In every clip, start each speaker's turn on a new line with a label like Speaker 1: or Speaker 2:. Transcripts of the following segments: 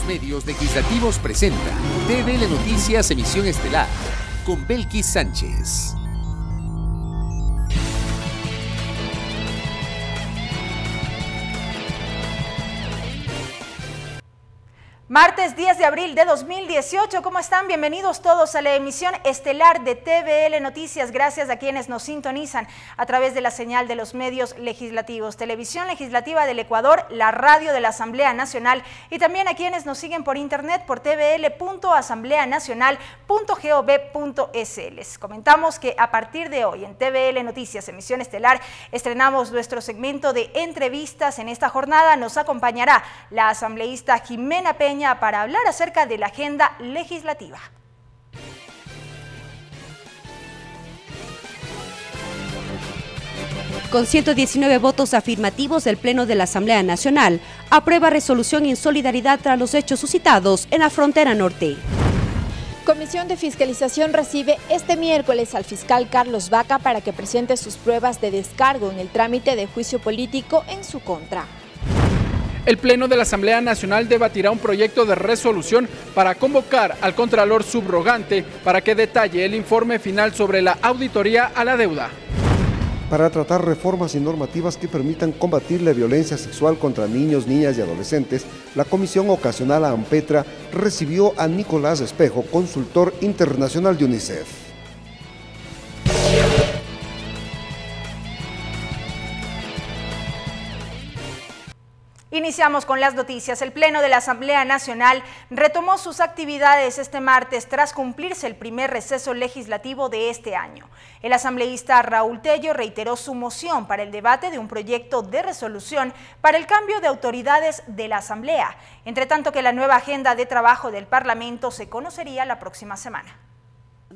Speaker 1: los Medios Legislativos presenta TVL Noticias Emisión Estelar con Belkis Sánchez.
Speaker 2: Martes 10 de abril de 2018, ¿cómo están? Bienvenidos todos a la emisión estelar de TVL Noticias. Gracias a quienes nos sintonizan a través de la señal de los medios legislativos, Televisión Legislativa del Ecuador, la radio de la Asamblea Nacional y también a quienes nos siguen por internet por tvl.asambleanacional.gov.es. Les comentamos que a partir de hoy en TVL Noticias, emisión estelar, estrenamos nuestro segmento de entrevistas. En esta jornada nos acompañará la asambleísta Jimena Peña para hablar acerca de la agenda legislativa.
Speaker 3: Con 119 votos afirmativos, el Pleno de la Asamblea Nacional aprueba resolución en solidaridad tras los hechos suscitados en la frontera norte.
Speaker 4: Comisión de Fiscalización recibe este miércoles al fiscal Carlos Vaca para que presente sus pruebas de descargo en el trámite de juicio político en su contra.
Speaker 5: El Pleno de la Asamblea Nacional debatirá un proyecto de resolución para convocar al Contralor Subrogante para que detalle el informe final sobre la auditoría a la deuda.
Speaker 6: Para tratar reformas y normativas que permitan combatir la violencia sexual contra niños, niñas y adolescentes, la Comisión Ocasional AMPETRA recibió a Nicolás Espejo, consultor internacional de UNICEF.
Speaker 2: Iniciamos con las noticias. El Pleno de la Asamblea Nacional retomó sus actividades este martes tras cumplirse el primer receso legislativo de este año. El asambleísta Raúl Tello reiteró su moción para el debate de un proyecto de resolución para el cambio de autoridades de la Asamblea, entre tanto que la nueva agenda de trabajo del Parlamento se conocería la próxima semana.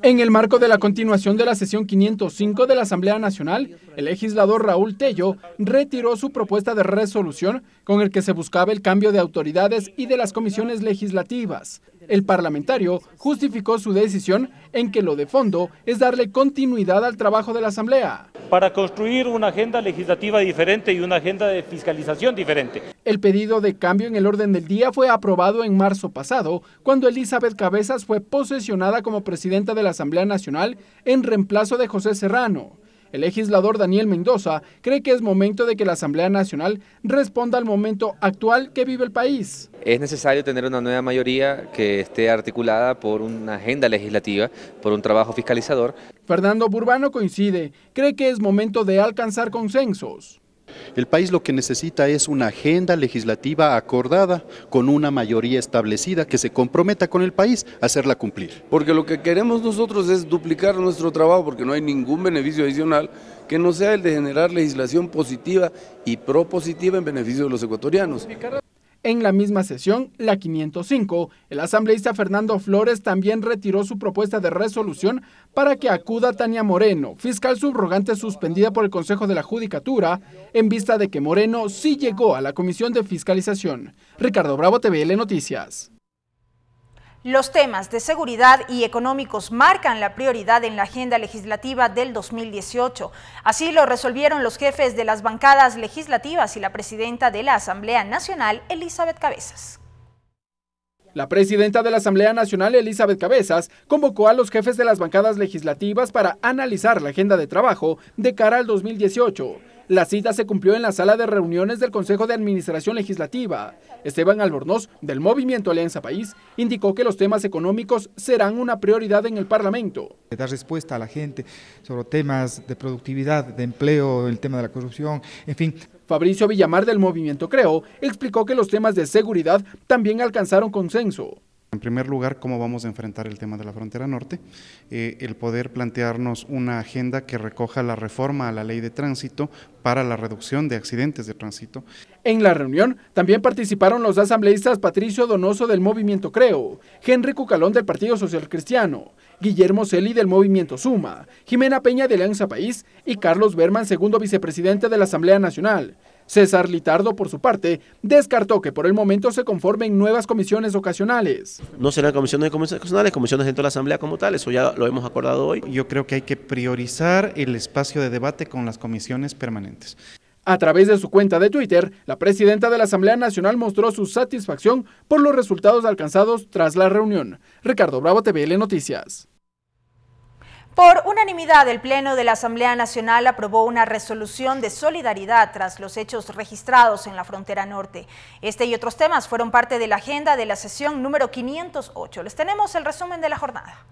Speaker 5: En el marco de la continuación de la sesión 505 de la Asamblea Nacional, el legislador Raúl Tello retiró su propuesta de resolución con el que se buscaba el cambio de autoridades y de las comisiones legislativas. El parlamentario justificó su decisión en que lo de fondo es darle continuidad al trabajo de la Asamblea.
Speaker 7: Para construir una agenda legislativa diferente y una agenda de fiscalización diferente.
Speaker 5: El pedido de cambio en el orden del día fue aprobado en marzo pasado, cuando Elizabeth Cabezas fue posesionada como presidenta de la Asamblea Nacional en reemplazo de José Serrano. El legislador Daniel Mendoza cree que es momento de que la Asamblea Nacional responda al momento actual que vive el país.
Speaker 8: Es necesario tener una nueva mayoría que esté articulada por una agenda legislativa, por un trabajo fiscalizador.
Speaker 5: Fernando Burbano coincide, cree que es momento de alcanzar consensos.
Speaker 9: El país lo que necesita es una agenda legislativa acordada con una mayoría establecida que se comprometa con el país a hacerla cumplir.
Speaker 10: Porque lo que queremos nosotros es duplicar nuestro trabajo porque no hay ningún beneficio adicional que no sea el de generar legislación positiva y propositiva en beneficio de los ecuatorianos.
Speaker 5: En la misma sesión, la 505, el asambleísta Fernando Flores también retiró su propuesta de resolución para que acuda Tania Moreno, fiscal subrogante suspendida por el Consejo de la Judicatura, en vista de que Moreno sí llegó a la Comisión de Fiscalización. Ricardo Bravo, TVL Noticias.
Speaker 2: Los temas de seguridad y económicos marcan la prioridad en la agenda legislativa del 2018. Así lo resolvieron los jefes de las bancadas legislativas y la presidenta de la Asamblea Nacional, Elizabeth Cabezas.
Speaker 5: La presidenta de la Asamblea Nacional, Elizabeth Cabezas, convocó a los jefes de las bancadas legislativas para analizar la agenda de trabajo de cara al 2018. La cita se cumplió en la sala de reuniones del Consejo de Administración Legislativa. Esteban Albornoz, del Movimiento Alianza País, indicó que los temas económicos serán una prioridad en el Parlamento.
Speaker 11: Dar respuesta a la gente sobre temas de productividad, de empleo, el tema de la corrupción, en fin.
Speaker 5: Fabricio Villamar, del Movimiento Creo, explicó que los temas de seguridad también alcanzaron consenso.
Speaker 12: En primer lugar, cómo vamos a enfrentar el tema de la frontera norte, el poder plantearnos una agenda que recoja la reforma a la ley de tránsito para la reducción de accidentes de tránsito.
Speaker 5: En la reunión también participaron los asambleístas Patricio Donoso del Movimiento Creo, Henry Cucalón del Partido Social Cristiano, Guillermo Celi del Movimiento Suma, Jimena Peña de Alianza País y Carlos Berman, segundo vicepresidente de la Asamblea Nacional. César Litardo, por su parte, descartó que por el momento se conformen nuevas comisiones ocasionales.
Speaker 13: No serán comisiones ocasionales, comisiones dentro de la Asamblea como tal, eso ya lo hemos acordado hoy.
Speaker 12: Yo creo que hay que priorizar el espacio de debate con las comisiones permanentes.
Speaker 5: A través de su cuenta de Twitter, la presidenta de la Asamblea Nacional mostró su satisfacción por los resultados alcanzados tras la reunión. Ricardo Bravo, TVL Noticias.
Speaker 2: Por unanimidad, el Pleno de la Asamblea Nacional aprobó una resolución de solidaridad tras los hechos registrados en la frontera norte. Este y otros temas fueron parte de la agenda de la sesión número 508. Les tenemos el resumen de la jornada.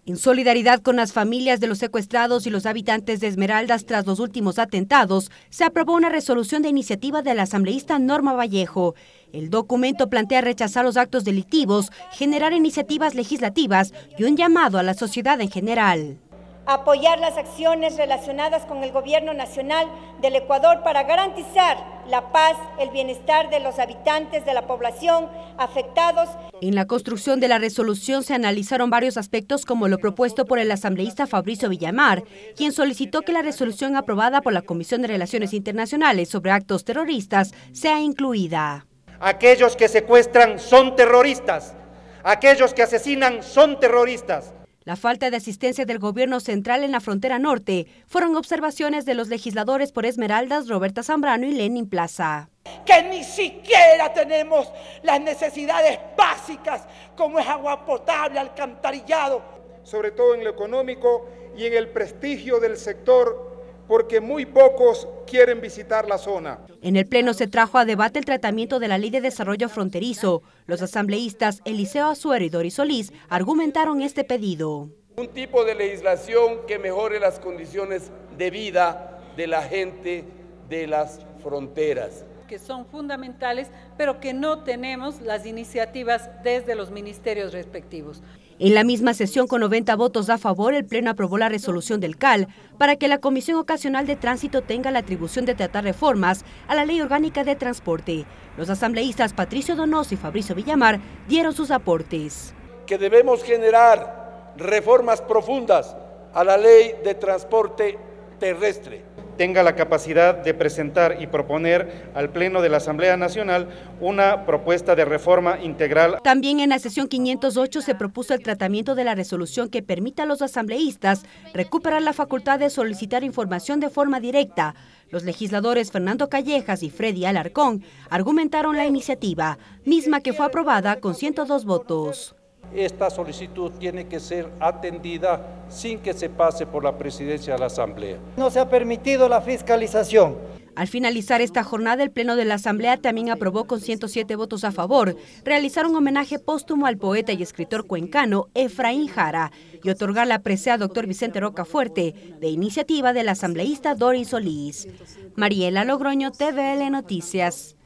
Speaker 3: En solidaridad con las familias de los secuestrados y los habitantes de Esmeraldas tras los últimos atentados, se aprobó una resolución de iniciativa de la asambleísta Norma Vallejo. El documento plantea rechazar los actos delictivos, generar iniciativas legislativas y un llamado a la sociedad en general.
Speaker 14: Apoyar las acciones relacionadas con el gobierno nacional del Ecuador para garantizar la paz, el bienestar de los habitantes de la población afectados.
Speaker 3: En la construcción de la resolución se analizaron varios aspectos como lo propuesto por el asambleísta Fabricio Villamar, quien solicitó que la resolución aprobada por la Comisión de Relaciones Internacionales sobre actos terroristas sea incluida.
Speaker 15: Aquellos que secuestran son terroristas, aquellos que asesinan son terroristas.
Speaker 3: La falta de asistencia del gobierno central en la frontera norte fueron observaciones de los legisladores por Esmeraldas, Roberta Zambrano y Lenin Plaza.
Speaker 16: Que ni siquiera tenemos las necesidades básicas como es agua potable, alcantarillado.
Speaker 17: Sobre todo en lo económico y en el prestigio del sector, porque muy pocos quieren visitar la zona.
Speaker 3: En el Pleno se trajo a debate el tratamiento de la Ley de Desarrollo Fronterizo. Los asambleístas Eliseo Azuero y Doris Solís argumentaron este pedido.
Speaker 10: Un tipo de legislación que mejore las condiciones de vida de la gente de las fronteras.
Speaker 18: Que son fundamentales, pero que no tenemos las iniciativas desde los ministerios respectivos.
Speaker 3: En la misma sesión, con 90 votos a favor, el Pleno aprobó la resolución del CAL para que la Comisión Ocasional de Tránsito tenga la atribución de tratar reformas a la Ley Orgánica de Transporte. Los asambleístas Patricio Donoso y Fabricio Villamar dieron sus aportes.
Speaker 10: Que debemos generar reformas profundas a la Ley de Transporte Terrestre.
Speaker 15: Tenga la capacidad de presentar y proponer al Pleno de la Asamblea Nacional una propuesta de reforma integral.
Speaker 3: También en la sesión 508 se propuso el tratamiento de la resolución que permita a los asambleístas recuperar la facultad de solicitar información de forma directa. Los legisladores Fernando Callejas y Freddy Alarcón argumentaron la iniciativa, misma que fue aprobada con 102 votos.
Speaker 19: Esta solicitud tiene que ser atendida sin que se pase por la presidencia de la Asamblea.
Speaker 20: No se ha permitido la fiscalización.
Speaker 3: Al finalizar esta jornada, el Pleno de la Asamblea también aprobó con 107 votos a favor realizar un homenaje póstumo al poeta y escritor cuencano Efraín Jara y otorgar la presea al doctor Vicente Rocafuerte, de iniciativa del asambleísta Doris Solís. Mariela Logroño, TVL Noticias.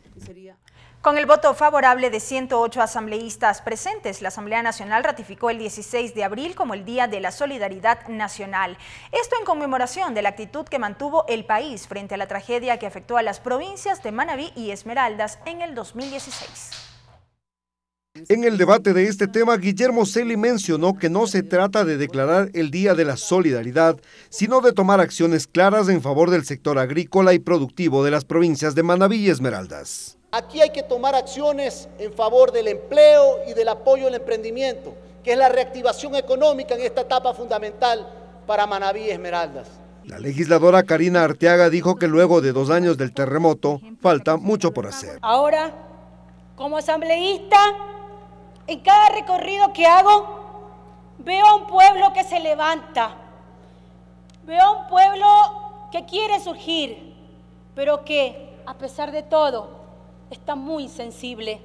Speaker 2: Con el voto favorable de 108 asambleístas presentes, la Asamblea Nacional ratificó el 16 de abril como el Día de la Solidaridad Nacional. Esto en conmemoración de la actitud que mantuvo el país frente a la tragedia que afectó a las provincias de Manabí y Esmeraldas en el 2016.
Speaker 6: En el debate de este tema, Guillermo Celi mencionó que no se trata de declarar el Día de la Solidaridad, sino de tomar acciones claras en favor del sector agrícola y productivo de las provincias de Manabí y Esmeraldas.
Speaker 21: Aquí hay que tomar acciones en favor del empleo y del apoyo al emprendimiento, que es la reactivación económica en esta etapa fundamental para Manabí y Esmeraldas.
Speaker 6: La legisladora Karina Arteaga dijo que luego de 2 años del terremoto, falta mucho por hacer.
Speaker 14: Ahora, como asambleísta, en cada recorrido que hago, veo a un pueblo que se levanta, veo a un pueblo que quiere surgir, pero que, a pesar de todo, está muy sensible.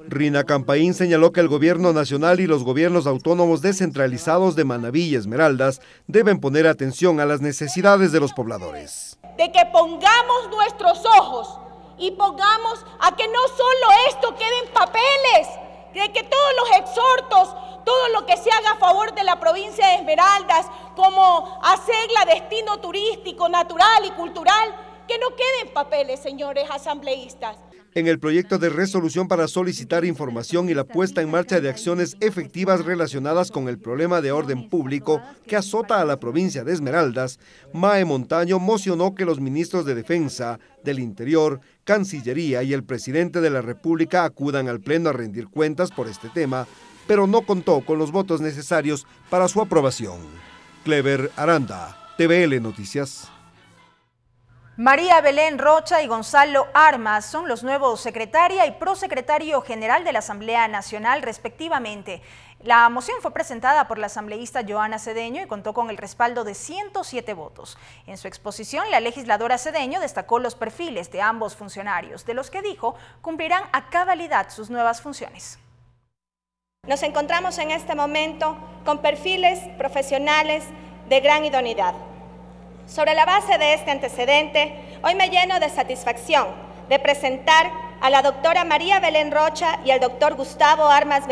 Speaker 6: Rina Campaín señaló que el gobierno nacional y los gobiernos autónomos descentralizados de Manabí y Esmeraldas deben poner atención a las necesidades de los pobladores.
Speaker 14: De que pongamos nuestros ojos y pongamos a que no solo esto quede en papeles, de que todos los exhortos, todo lo que se haga a favor de la provincia de Esmeraldas, como hacerla destino turístico, natural y cultural, que no quede en papeles, señores asambleístas.
Speaker 6: En el proyecto de resolución para solicitar información y la puesta en marcha de acciones efectivas relacionadas con el problema de orden público que azota a la provincia de Esmeraldas, Mae Montaño mocionó que los ministros de Defensa, del Interior, Cancillería y el presidente de la República acudan al Pleno a rendir cuentas por este tema, pero no contó con los votos necesarios para su aprobación. Clever Aranda, TVL Noticias.
Speaker 2: María Belén Rocha y Gonzalo Armas son los nuevos secretaria y prosecretario general de la Asamblea Nacional, respectivamente. La moción fue presentada por la asambleísta Joana Cedeño y contó con el respaldo de 107 votos. En su exposición, la legisladora Cedeño destacó los perfiles de ambos funcionarios, de los que dijo cumplirán a cabalidad sus nuevas funciones.
Speaker 1: Nos encontramos en este momento con perfiles profesionales de gran idoneidad. Sobre la base de este antecedente, hoy me lleno de satisfacción de presentar a la doctora María Belén Rocha y al doctor Gustavo Armas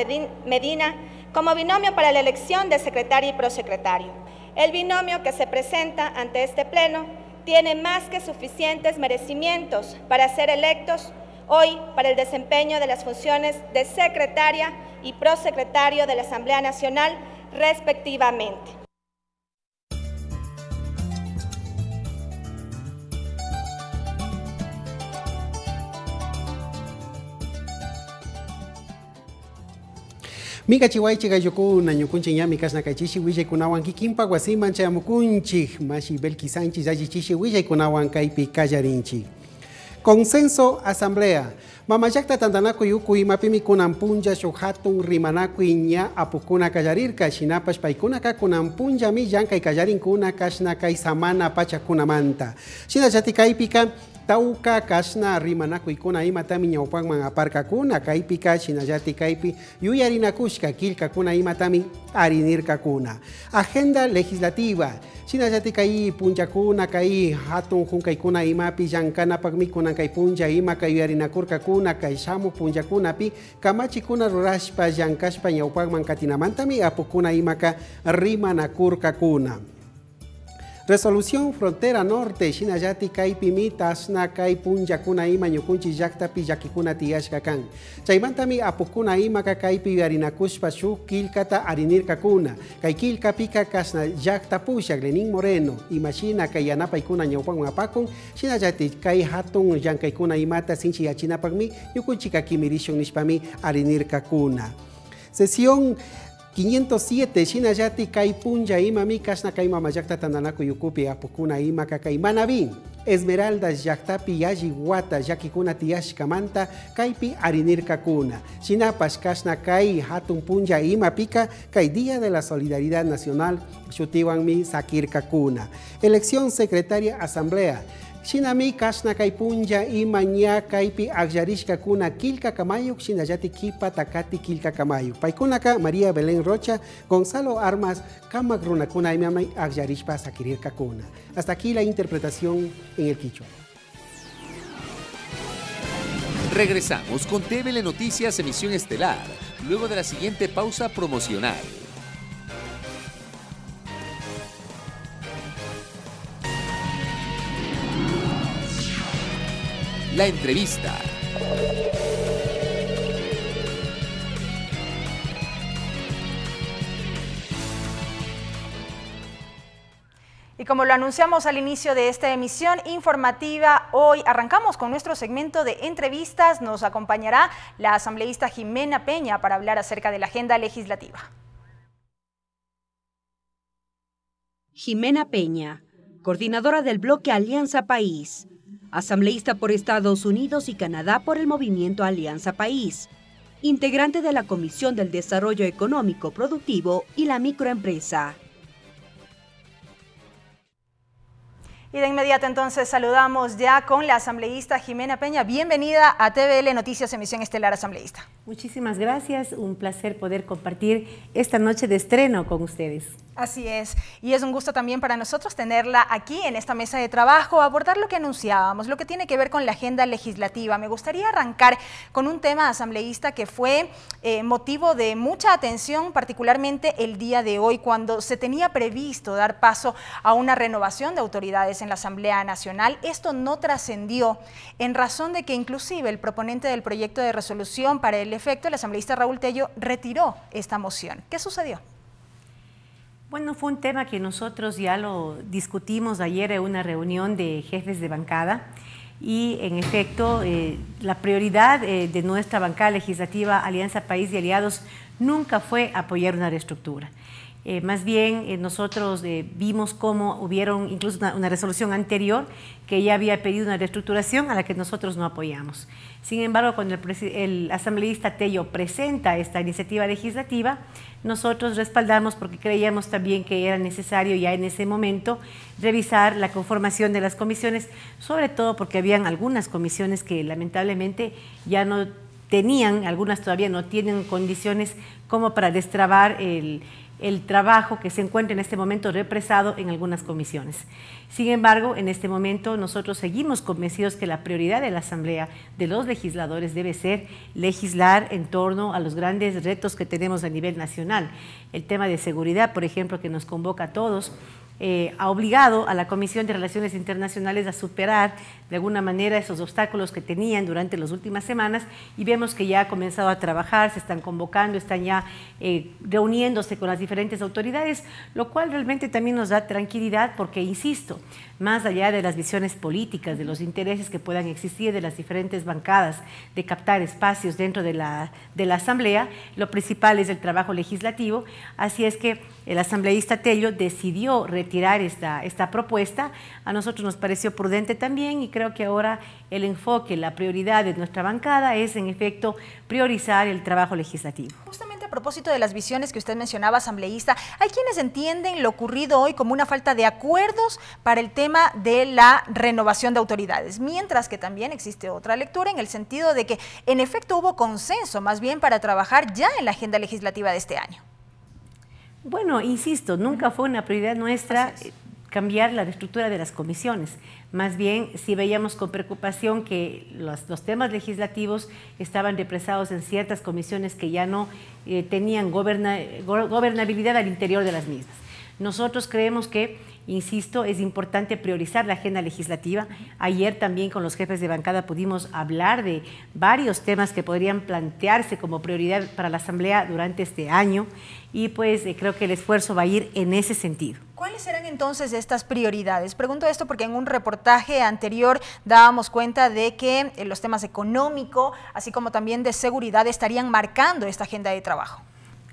Speaker 1: Medina como binomio para la elección de secretaria y prosecretario. El binomio que se presenta ante este pleno tiene más que suficientes merecimientos para ser electos hoy para el desempeño de las funciones de secretaria y prosecretario de la Asamblea Nacional, respectivamente.
Speaker 22: Mika chihuaychi gayokuna ñukunchi ñami kasna kaychishi willay kunawan kikinpa wasiman chayamukunchik mashi belki Sánchez allichishi willay kunawan kaypi kallarinchik. Consenso Asamblea. Mamayakta tantanaku yukuy mapimi kunan punja shohatun rimanaku ña apukuna kallarirka shinapash paykuna kunan punja millan kay kallarinkuna kashna kay samana pachakunamanta. Shinallati kaypika tauka kashna rimanakuykuna imatami ñawpanman aparkakuna kaypika shinallati kaypi yuyarinakushka killkakuna imatami arinirkakuna. Agenda legislativa. Shinallati kay punchakuna kay hatun junkaykuna imapi llankanapakmi kunan kay puncha ima kay yuyarinakurkakuna kay shamu punchakunapi kamachikuna rurashpa llankashpa ñawpanman katinamantami apukuna imaka rimanakurkakuna. Resolución Frontera Norte, Shinallati kaypi mitasna kay punchakuna ima ñukunchi llaktapi llakikuna tiyashka kan. Chaymantami apukuna imaka kaypi yuyarinakushpa shuk killkata arinirkakuna. Kay killkapika kasna llakta pushak Lenín Moreno, imashina kay yanapaykuna ñawpanman apakun, Shinallati kay hatun llankaykuna imata sinchiyachinapakmi ñukunchika kimirishun nishpami arinirkakuna. Sesión 507 Shinallati kay punja imami kashna kay mamayakta tandanaku yukupi apukuna ima kay manabi Esmeraldas llaktapi yaji wata llakikuna tiyashkamanta kaypi arinirkakuna. Shinapash kashna kay hatun punja imapika kay Día de la Solidaridad Nacional shutiwanmi sakirkakuna. Elección Secretaria Asamblea. Shinami kashna kay punja ima ña kaypi agllarishkakuna killka kamayuk shinallati kipa takati killka kamayuk. Paykunaka María Belén Rocha, Gonzalo Armas, kamak runakuna imamay agllarishpa sakirirkakuna. Hasta aquí la interpretación en el quichua.
Speaker 23: Regresamos con TVL Noticias Emisión Estelar, luego de la siguiente pausa promocional. La entrevista.
Speaker 2: Y como lo anunciamos al inicio de esta emisión informativa, hoy arrancamos con nuestro segmento de entrevistas. Nos acompañará la asambleísta Jimena Peña para hablar acerca de la agenda legislativa.
Speaker 3: Jimena Peña, coordinadora del bloque Alianza País. Asambleísta por Estados Unidos y Canadá por el movimiento Alianza País, integrante de la Comisión del Desarrollo Económico Productivo y la Microempresa.
Speaker 2: Y de inmediato entonces saludamos ya con la asambleísta Jimena Peña. Bienvenida a TVL Noticias Emisión Estelar, asambleísta.
Speaker 24: Muchísimas gracias, un placer poder compartir esta noche de estreno con ustedes.
Speaker 2: Así es, y es un gusto también para nosotros tenerla aquí en esta mesa de trabajo, abordar lo que anunciábamos, lo que tiene que ver con la agenda legislativa. Me gustaría arrancar con un tema, asambleísta, que fue motivo de mucha atención, particularmente el día de hoy, cuando se tenía previsto dar paso a una renovación de autoridades en la Asamblea Nacional. Esto no trascendió en razón de que inclusive el proponente del proyecto de resolución para el efecto, el asambleísta Raúl Tello, retiró esta moción. ¿Qué sucedió?
Speaker 24: Bueno, fue un tema que nosotros ya lo discutimos ayer en una reunión de jefes de bancada y en efecto la prioridad de nuestra bancada legislativa Alianza País y Aliados nunca fue apoyar una reestructura. Más bien nosotros vimos cómo hubieron incluso una resolución anterior que ya había pedido una reestructuración a la que nosotros no apoyamos. Sin embargo, cuando el asambleísta Tello presenta esta iniciativa legislativa, nosotros respaldamos porque creíamos también que era necesario ya en ese momento revisar la conformación de las comisiones, sobre todo porque habían algunas comisiones que lamentablemente ya no tenían, algunas todavía no tienen condiciones como para destrabar el trabajo que se encuentra en este momento represado en algunas comisiones. Sin embargo, en este momento nosotros seguimos convencidos que la prioridad de la Asamblea, de los legisladores, debe ser legislar en torno a los grandes retos que tenemos a nivel nacional. El tema de seguridad, por ejemplo, que nos convoca a todos, ha obligado a la Comisión de Relaciones Internacionales a superar de alguna manera esos obstáculos que tenían durante las últimas semanas y vemos que ya ha comenzado a trabajar, se están convocando, están ya reuniéndose con las diferentes autoridades, lo cual realmente también nos da tranquilidad porque, insisto, más allá de las visiones políticas, de los intereses que puedan existir de las diferentes bancadas, de captar espacios dentro de la Asamblea, lo principal es el trabajo legislativo, así es que el asambleísta Tello decidió retirar esta propuesta. A nosotros nos pareció prudente también y creo que ahora el enfoque, la prioridad de nuestra bancada es en efecto priorizar el trabajo legislativo.
Speaker 2: Justamente a propósito de las visiones que usted mencionaba, asambleísta, hay quienes entienden lo ocurrido hoy como una falta de acuerdos para el tema de la renovación de autoridades, mientras que también existe otra lectura en el sentido de que en efecto hubo consenso más bien para trabajar ya en la agenda legislativa de este año.
Speaker 24: Bueno, insisto, nunca fue una prioridad nuestra cambiar la estructura de las comisiones. Más bien, sí veíamos con preocupación que los temas legislativos estaban represados en ciertas comisiones que ya no tenían gobernabilidad al interior de las mismas. Nosotros creemos que, insisto, es importante priorizar la agenda legislativa. Ayer también con los jefes de bancada pudimos hablar de varios temas que podrían plantearse como prioridad para la Asamblea durante este año y pues creo que el esfuerzo va a ir en ese sentido.
Speaker 2: ¿Cuáles serán entonces estas prioridades? Pregunto esto porque en un reportaje anterior dábamos cuenta de que los temas económicos, así como también de seguridad, estarían marcando esta agenda de trabajo.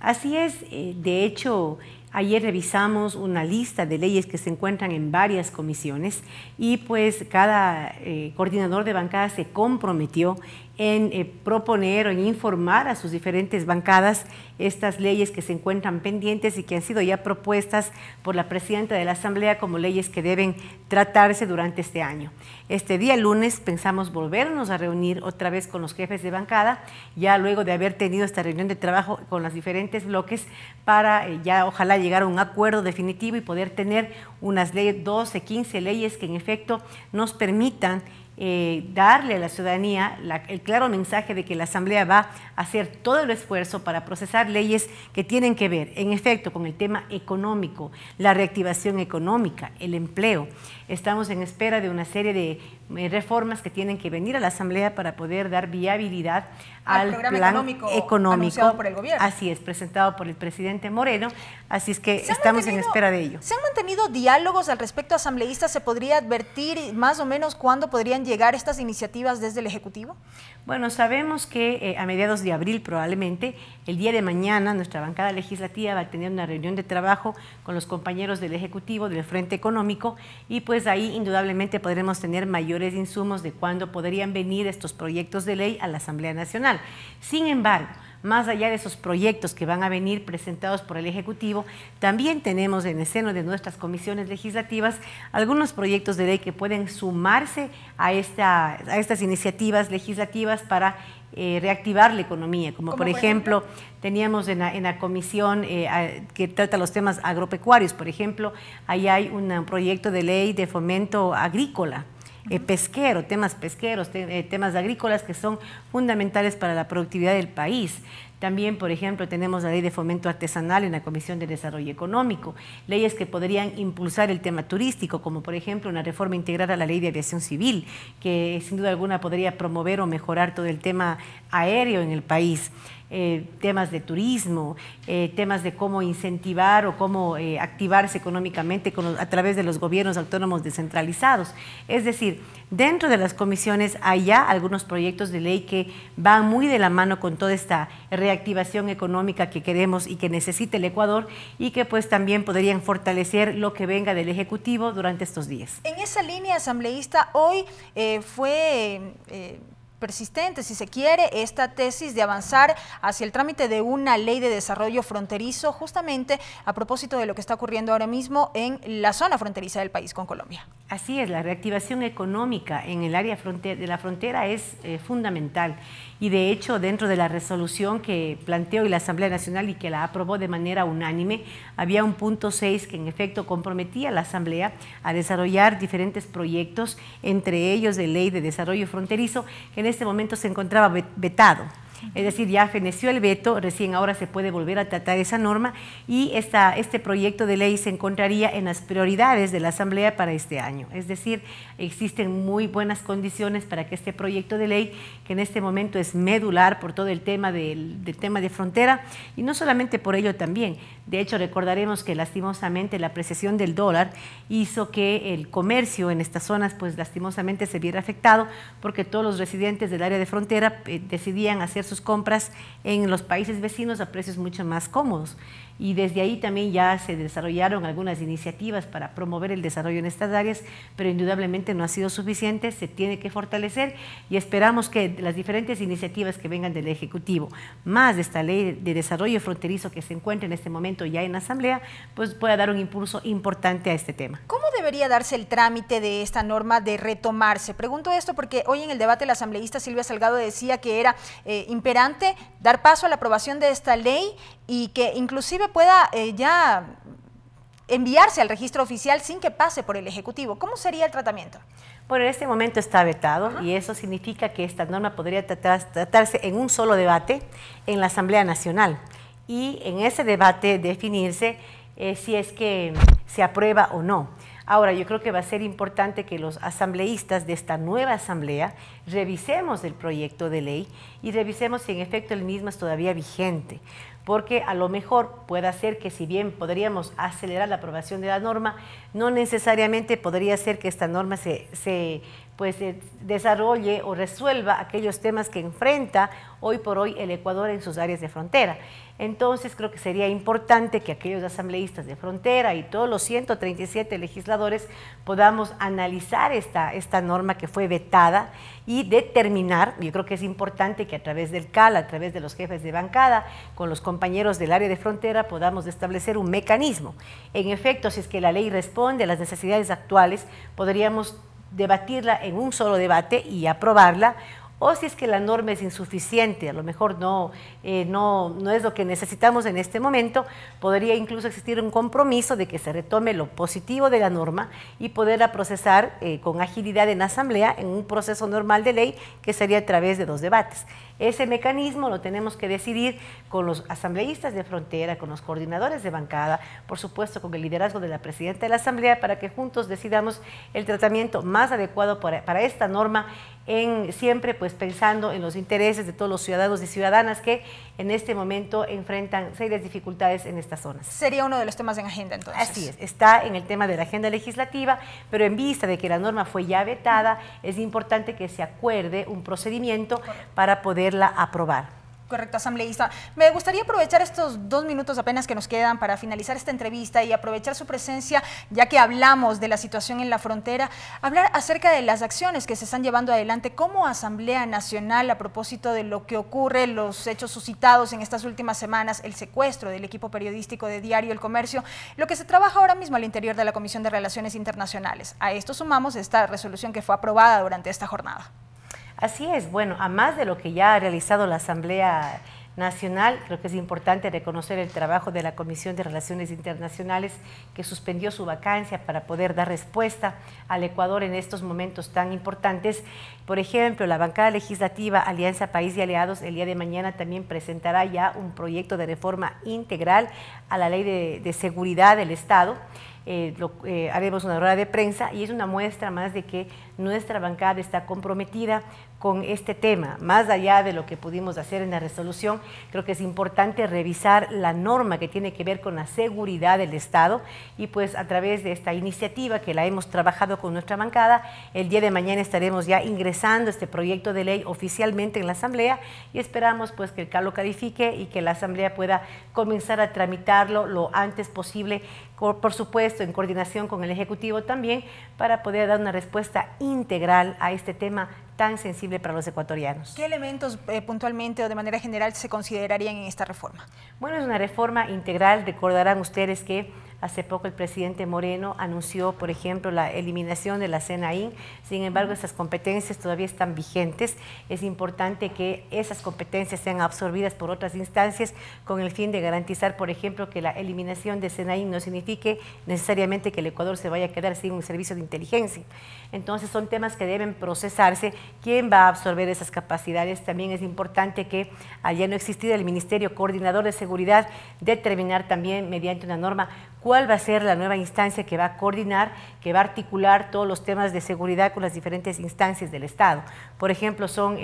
Speaker 24: Así es, de hecho, ayer revisamos una lista de leyes que se encuentran en varias comisiones y pues cada coordinador de bancada se comprometió en proponer o en informar a sus diferentes bancadas estas leyes que se encuentran pendientes y que han sido ya propuestas por la presidenta de la Asamblea como leyes que deben tratarse durante este año. Este día lunes pensamos volvernos a reunir otra vez con los jefes de bancada, ya luego de haber tenido esta reunión de trabajo con los diferentes bloques para ya ojalá llegar a un acuerdo definitivo y poder tener unas leyes, 12, 15 leyes que en efecto nos permitan darle a la ciudadanía el claro mensaje de que la Asamblea va a hacer todo el esfuerzo para procesar leyes que tienen que ver, en efecto, con el tema económico, la reactivación económica, el empleo. Estamos en espera de una serie de reformas que tienen que venir a la Asamblea para poder dar viabilidad al plan económico
Speaker 2: anunciado por el gobierno.
Speaker 24: Así es, presentado por el presidente Moreno, así es que estamos en espera de ello.
Speaker 2: ¿Se han mantenido diálogos al respecto, asambleístas? ¿Se podría advertir más o menos cuándo podrían llegar estas iniciativas desde el Ejecutivo?
Speaker 24: Bueno, sabemos que a mediados de abril probablemente, el día de mañana, nuestra bancada legislativa va a tener una reunión de trabajo con los compañeros del Ejecutivo, del Frente Económico, y pues ahí indudablemente podremos tener mayores insumos de cuándo podrían venir estos proyectos de ley a la Asamblea Nacional. Sin embargo, más allá de esos proyectos que van a venir presentados por el Ejecutivo, también tenemos en el seno de nuestras comisiones legislativas algunos proyectos de ley que pueden sumarse a estas iniciativas legislativas para reactivar la economía, como por ejemplo, teníamos en la comisión que trata los temas agropecuarios, por ejemplo, ahí hay un proyecto de ley de fomento agrícola, pesquero, temas pesqueros, temas agrícolas que son fundamentales para la productividad del país. También, por ejemplo, tenemos la ley de fomento artesanal en la Comisión de Desarrollo Económico, leyes que podrían impulsar el tema turístico, como por ejemplo una reforma integral a la ley de aviación civil, que sin duda alguna podría promover o mejorar todo el tema aéreo en el país. Temas de turismo, temas de cómo incentivar o cómo activarse económicamente a través de los gobiernos autónomos descentralizados. Es decir, dentro de las comisiones hay ya algunos proyectos de ley que van muy de la mano con toda esta reactivación económica que queremos y que necesita el Ecuador, y que pues también podrían fortalecer lo que venga del Ejecutivo durante estos días.
Speaker 2: En esa línea, asambleísta, hoy fue persistente, si se quiere, esta tesis de avanzar hacia el trámite de una ley de desarrollo fronterizo, justamente a propósito de lo que está ocurriendo ahora mismo en la zona fronteriza del país con Colombia.
Speaker 24: Así es, la reactivación económica en el área de la frontera es fundamental, y de hecho dentro de la resolución que planteó la Asamblea Nacional y que la aprobó de manera unánime, había un punto 6 que en efecto comprometía a la Asamblea a desarrollar diferentes proyectos, entre ellos de ley de desarrollo fronterizo, que en este momento se encontraba vetado. Es decir, ya feneció el veto, recién ahora se puede volver a tratar esa norma, y este proyecto de ley se encontraría en las prioridades de la Asamblea para este año. Es decir, existen muy buenas condiciones para que este proyecto de ley, que en este momento es medular por todo el tema del tema de frontera, y no solamente por ello también. De hecho, recordaremos que lastimosamente la apreciación del dólar hizo que el comercio en estas zonas pues lastimosamente se viera afectado, porque todos los residentes del área de frontera decidían hacer sus compras en los países vecinos a precios mucho más cómodos. Y desde ahí también ya se desarrollaron algunas iniciativas para promover el desarrollo en estas áreas, pero indudablemente no ha sido suficiente, se tiene que fortalecer, y esperamos que las diferentes iniciativas que vengan del Ejecutivo, más de esta ley de desarrollo fronterizo que se encuentra en este momento ya en la Asamblea, pues pueda dar un impulso importante a este tema.
Speaker 2: ¿Cómo debería darse el trámite de esta norma de retomarse? Pregunto esto porque hoy en el debate la asambleísta Silvia Salgado decía que era imperante dar paso a la aprobación de esta ley y que inclusive pueda ya enviarse al registro oficial sin que pase por el Ejecutivo. ¿Cómo sería el tratamiento?
Speaker 24: Bueno, en este momento está vetado, y eso significa que esta norma podría tratarse en un solo debate en la Asamblea Nacional, y en ese debate definirse si es que se aprueba o no. Ahora, yo creo que va a ser importante que los asambleístas de esta nueva asamblea revisemos el proyecto de ley y revisemos si en efecto el mismo es todavía vigente, porque a lo mejor puede ser que, si bien podríamos acelerar la aprobación de la norma, no necesariamente podría ser que esta norma se desarrolle o resuelva aquellos temas que enfrenta hoy por hoy el Ecuador en sus áreas de frontera. Entonces creo que sería importante que aquellos asambleístas de frontera y todos los 137 legisladores podamos analizar esta norma que fue vetada y determinar. Yo creo que es importante que a través del CAL, a través de los jefes de bancada, con los compañeros del área de frontera, podamos establecer un mecanismo. En efecto, si es que la ley responde a las necesidades actuales, podríamos debatirla en un solo debate y aprobarla, o si es que la norma es insuficiente, a lo mejor no es lo que necesitamos en este momento, podría incluso existir un compromiso de que se retome lo positivo de la norma y poderla procesar con agilidad en asamblea en un proceso normal de ley, que sería a través de 2 debates. Ese mecanismo lo tenemos que decidir con los asambleístas de frontera, con los coordinadores de bancada, por supuesto con el liderazgo de la presidenta de la Asamblea, para que juntos decidamos el tratamiento más adecuado para esta norma, siempre pues pensando en los intereses de todos los ciudadanos y ciudadanas que en este momento enfrentan serias dificultades en estas zonas.
Speaker 2: Sería uno de los temas en agenda entonces.
Speaker 24: Así es, está en el tema de la agenda legislativa, pero en vista de que la norma fue ya vetada, es importante que se acuerde un procedimiento para poderla aprobar.
Speaker 2: Correcto, asambleísta. Me gustaría aprovechar estos 2 minutos apenas que nos quedan para finalizar esta entrevista y aprovechar su presencia, ya que hablamos de la situación en la frontera, hablar acerca de las acciones que se están llevando adelante como Asamblea Nacional a propósito de lo que ocurre, los hechos suscitados en estas últimas semanas, el secuestro del equipo periodístico de Diario El Comercio, lo que se trabaja ahora mismo al interior de la Comisión de Relaciones Internacionales. A esto sumamos esta resolución que fue aprobada durante esta jornada.
Speaker 24: Así es, bueno, a más de lo que ya ha realizado la Asamblea Nacional, creo que es importante reconocer el trabajo de la Comisión de Relaciones Internacionales, que suspendió su vacancia para poder dar respuesta al Ecuador en estos momentos tan importantes. Por ejemplo, la bancada legislativa Alianza País y Aliados el día de mañana también presentará ya un proyecto de reforma integral a la Ley de Seguridad del Estado. Haremos una rueda de prensa y es una muestra más de que nuestra bancada está comprometida con este tema. Más allá de lo que pudimos hacer en la resolución, creo que es importante revisar la norma que tiene que ver con la seguridad del Estado y pues a través de esta iniciativa que la hemos trabajado con nuestra bancada, el día de mañana estaremos ya ingresando este proyecto de ley oficialmente en la Asamblea y esperamos pues que el CAL lo califique y que la Asamblea pueda comenzar a tramitarlo lo antes posible, por supuesto en coordinación con el Ejecutivo también, para poder dar una respuesta integral a este tema tan sensible para los ecuatorianos.
Speaker 2: ¿Qué elementos puntualmente o de manera general se considerarían en esta reforma?
Speaker 24: Bueno, es una reforma integral. Recordarán ustedes que hace poco el presidente Moreno anunció, por ejemplo, la eliminación de la SENAIN. Sin embargo, esas competencias todavía están vigentes. Es importante que esas competencias sean absorbidas por otras instancias con el fin de garantizar, por ejemplo, que la eliminación de SENAIN no signifique necesariamente que el Ecuador se vaya a quedar sin un servicio de inteligencia. Entonces, son temas que deben procesarse. ¿Quién va a absorber esas capacidades? También es importante que, al ya no existir el Ministerio Coordinador de Seguridad, determinar también mediante una norma cuál va a ser la nueva instancia que va a coordinar, que va a articular todos los temas de seguridad con las diferentes instancias del Estado. Por ejemplo, son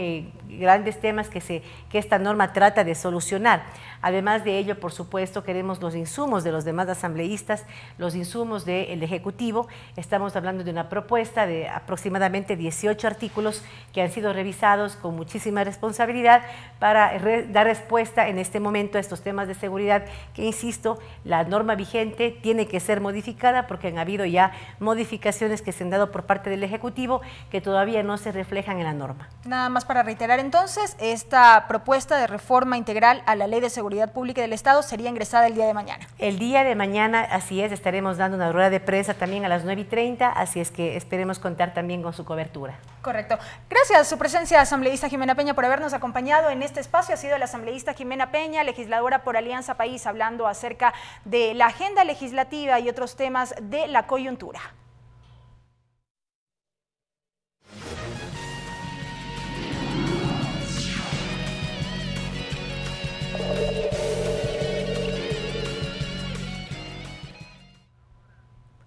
Speaker 24: grandes temas que esta norma trata de solucionar. Además de ello, por supuesto, queremos los insumos de los demás asambleístas, los insumos del Ejecutivo. Estamos hablando de una propuesta de aproximadamente 18 artículos que han sido revisados con muchísima responsabilidad para dar respuesta en este momento a estos temas de seguridad que, insisto, la norma vigente tiene que ser modificada porque han habido ya modificaciones que se han dado por parte del Ejecutivo que todavía no se reflejan en la norma.
Speaker 2: Nada más para reiterar entonces, esta propuesta de reforma integral a la Ley de Seguridad Pública del Estado sería ingresada el día de mañana.
Speaker 24: El día de mañana, así es, estaremos dando una rueda de prensa también a las 9:30, así es que esperemos contar también con su cobertura.
Speaker 2: Correcto. Gracias su presencia, asambleísta Jimena Peña, por habernos acompañado en este espacio. Ha sido la asambleísta Jimena Peña, legisladora por Alianza País, hablando acerca de la agenda legislativa y otros temas de la coyuntura.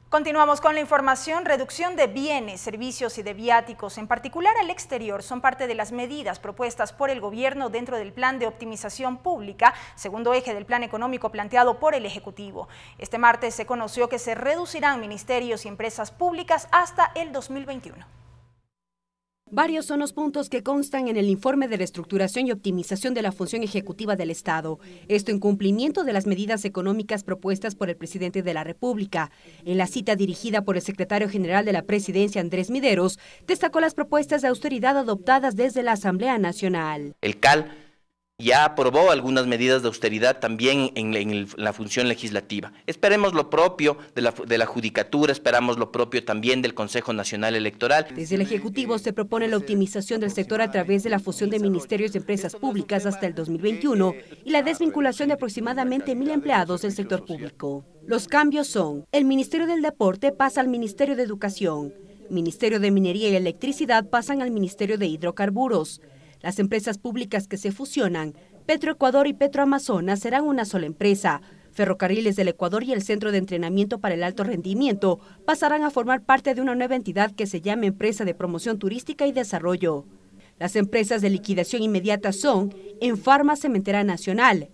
Speaker 2: Continuamos con la información. Reducción de bienes, servicios y de viáticos, en particular al exterior, son parte de las medidas propuestas por el gobierno dentro del plan de optimización pública, segundo eje del plan económico planteado por el Ejecutivo. Este martes se conoció que se reducirán ministerios y empresas públicas hasta el 2021.
Speaker 3: Varios son los puntos que constan en el informe de reestructuración y optimización de la función ejecutiva del Estado. Esto en cumplimiento de las medidas económicas propuestas por el presidente de la República. En la cita dirigida por el secretario general de la Presidencia, Andrés Mideros, destacó las propuestas de austeridad adoptadas desde la Asamblea Nacional.
Speaker 4: El CAL ya aprobó algunas medidas de austeridad también en la función legislativa. Esperemos lo propio de la Judicatura, esperamos lo propio también del Consejo Nacional Electoral.
Speaker 3: Desde el Ejecutivo se propone la optimización del sector a través de la fusión de ministerios y empresas públicas hasta el 2021 y la desvinculación de aproximadamente 1.000 empleados del sector público. Los cambios son: el Ministerio del Deporte pasa al Ministerio de Educación, Ministerio de Minería y Electricidad pasan al Ministerio de Hidrocarburos. Las empresas públicas que se fusionan, Petroecuador y Petroamazonas, serán una sola empresa. Ferrocarriles del Ecuador y el Centro de Entrenamiento para el Alto Rendimiento pasarán a formar parte de una nueva entidad que se llama Empresa de Promoción Turística y Desarrollo. Las empresas de liquidación inmediata son Enfarma Cementera Nacional.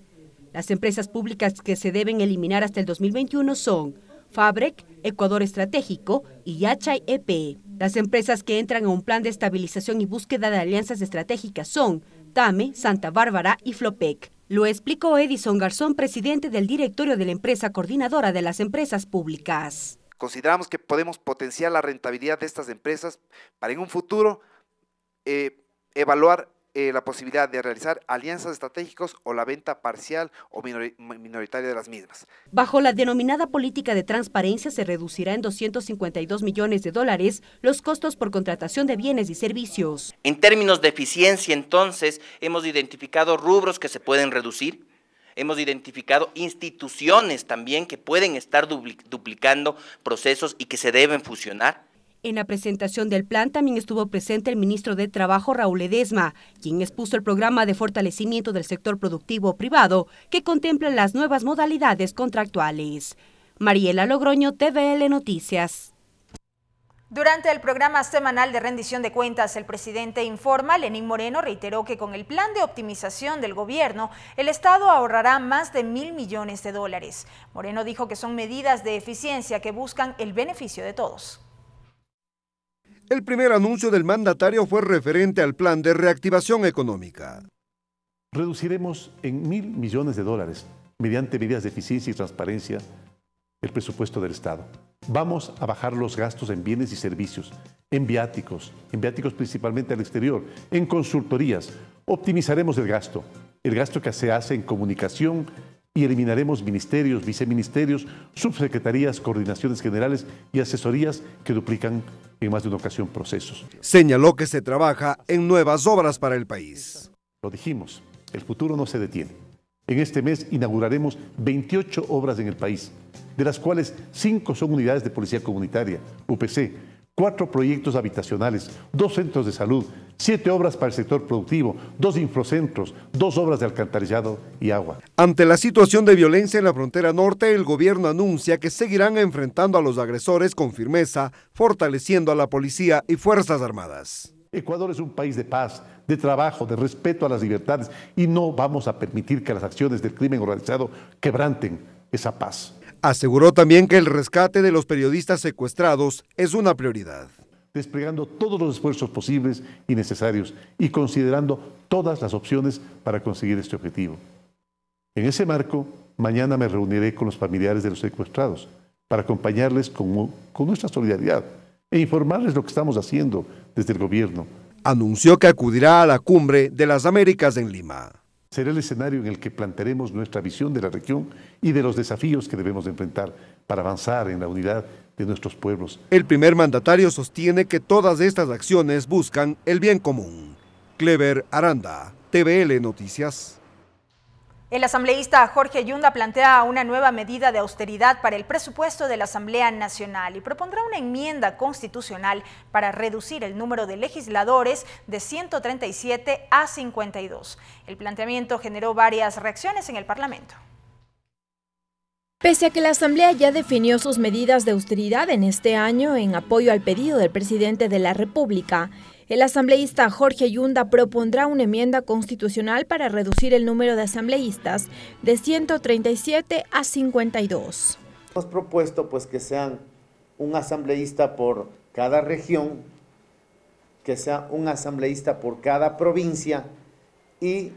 Speaker 3: Las empresas públicas que se deben eliminar hasta el 2021 son Fabrec, Ecuador Estratégico y Yachay EP. Las empresas que entran a un plan de estabilización y búsqueda de alianzas estratégicas son TAME, Santa Bárbara y Flopec. Lo explicó Edison Garzón, presidente del directorio de la empresa coordinadora de las empresas públicas.
Speaker 7: Consideramos que podemos potenciar la rentabilidad de estas empresas para en un futuro evaluar la posibilidad de realizar alianzas estratégicas o la venta parcial o minoritaria de las mismas.
Speaker 3: Bajo la denominada política de transparencia se reducirá en $252 millones los costos por contratación de bienes y servicios.
Speaker 4: En términos de eficiencia, entonces, hemos identificado rubros que se pueden reducir, hemos identificado instituciones también que pueden estar duplicando procesos y que se deben fusionar.
Speaker 3: En la presentación del plan también estuvo presente el ministro de Trabajo, Raúl Ledesma, quien expuso el programa de fortalecimiento del sector productivo privado que contempla las nuevas modalidades contractuales. Mariela Logroño, TVL Noticias.
Speaker 2: Durante el programa semanal de rendición de cuentas, el presidente Informa, Lenín Moreno, reiteró que con el plan de optimización del gobierno, el Estado ahorrará más de $1.000 millones. Moreno dijo que son medidas de eficiencia que buscan el beneficio de todos.
Speaker 6: El primer anuncio del mandatario fue referente al plan de reactivación económica.
Speaker 8: Reduciremos en $1.000 millones mediante medidas de eficiencia y transparencia el presupuesto del Estado. Vamos a bajar los gastos en bienes y servicios, en viáticos principalmente al exterior, en consultorías. Optimizaremos el gasto que se hace en comunicación y eliminaremos ministerios, viceministerios, subsecretarías, coordinaciones generales y asesorías que duplican en más de una ocasión procesos.
Speaker 6: Señaló que se trabaja en nuevas obras para el país.
Speaker 8: Lo dijimos, el futuro no se detiene. En este mes inauguraremos 28 obras en el país, de las cuales 5 son unidades de policía comunitaria, UPC, 4 proyectos habitacionales, 2 centros de salud, 7 obras para el sector productivo, 2 infracentros, 2 obras de alcantarillado y agua.
Speaker 6: Ante la situación de violencia en la frontera norte, el gobierno anuncia que seguirán enfrentando a los agresores con firmeza, fortaleciendo a la policía y Fuerzas Armadas.
Speaker 8: Ecuador es un país de paz, de trabajo, de respeto a las libertades y no vamos a permitir que las acciones del crimen organizado quebranten esa paz.
Speaker 6: Aseguró también que el rescate de los periodistas secuestrados es una prioridad.
Speaker 8: Desplegando todos los esfuerzos posibles y necesarios y considerando todas las opciones para conseguir este objetivo. En ese marco, mañana me reuniré con los familiares de los secuestrados para acompañarles con nuestra solidaridad e informarles lo que estamos haciendo desde el gobierno.
Speaker 6: Anunció que acudirá a la Cumbre de las Américas en Lima.
Speaker 8: Será el escenario en el que plantearemos nuestra visión de la región y de los desafíos que debemos enfrentar para avanzar en la unidad de nuestros pueblos.
Speaker 6: El primer mandatario sostiene que todas estas acciones buscan el bien común. Clever Aranda, TVL Noticias.
Speaker 2: El asambleísta Jorge Yunda plantea una nueva medida de austeridad para el presupuesto de la Asamblea Nacional y propondrá una enmienda constitucional para reducir el número de legisladores de 137 a 52. El planteamiento generó varias reacciones en el Parlamento.
Speaker 9: Pese a que la Asamblea ya definió sus medidas de austeridad en este año en apoyo al pedido del presidente de la República, el asambleísta Jorge Yunda propondrá una enmienda constitucional para reducir el número de asambleístas de 137 a 52.
Speaker 11: Hemos propuesto que sean un asambleísta por cada región, que sea un asambleísta por cada provincia y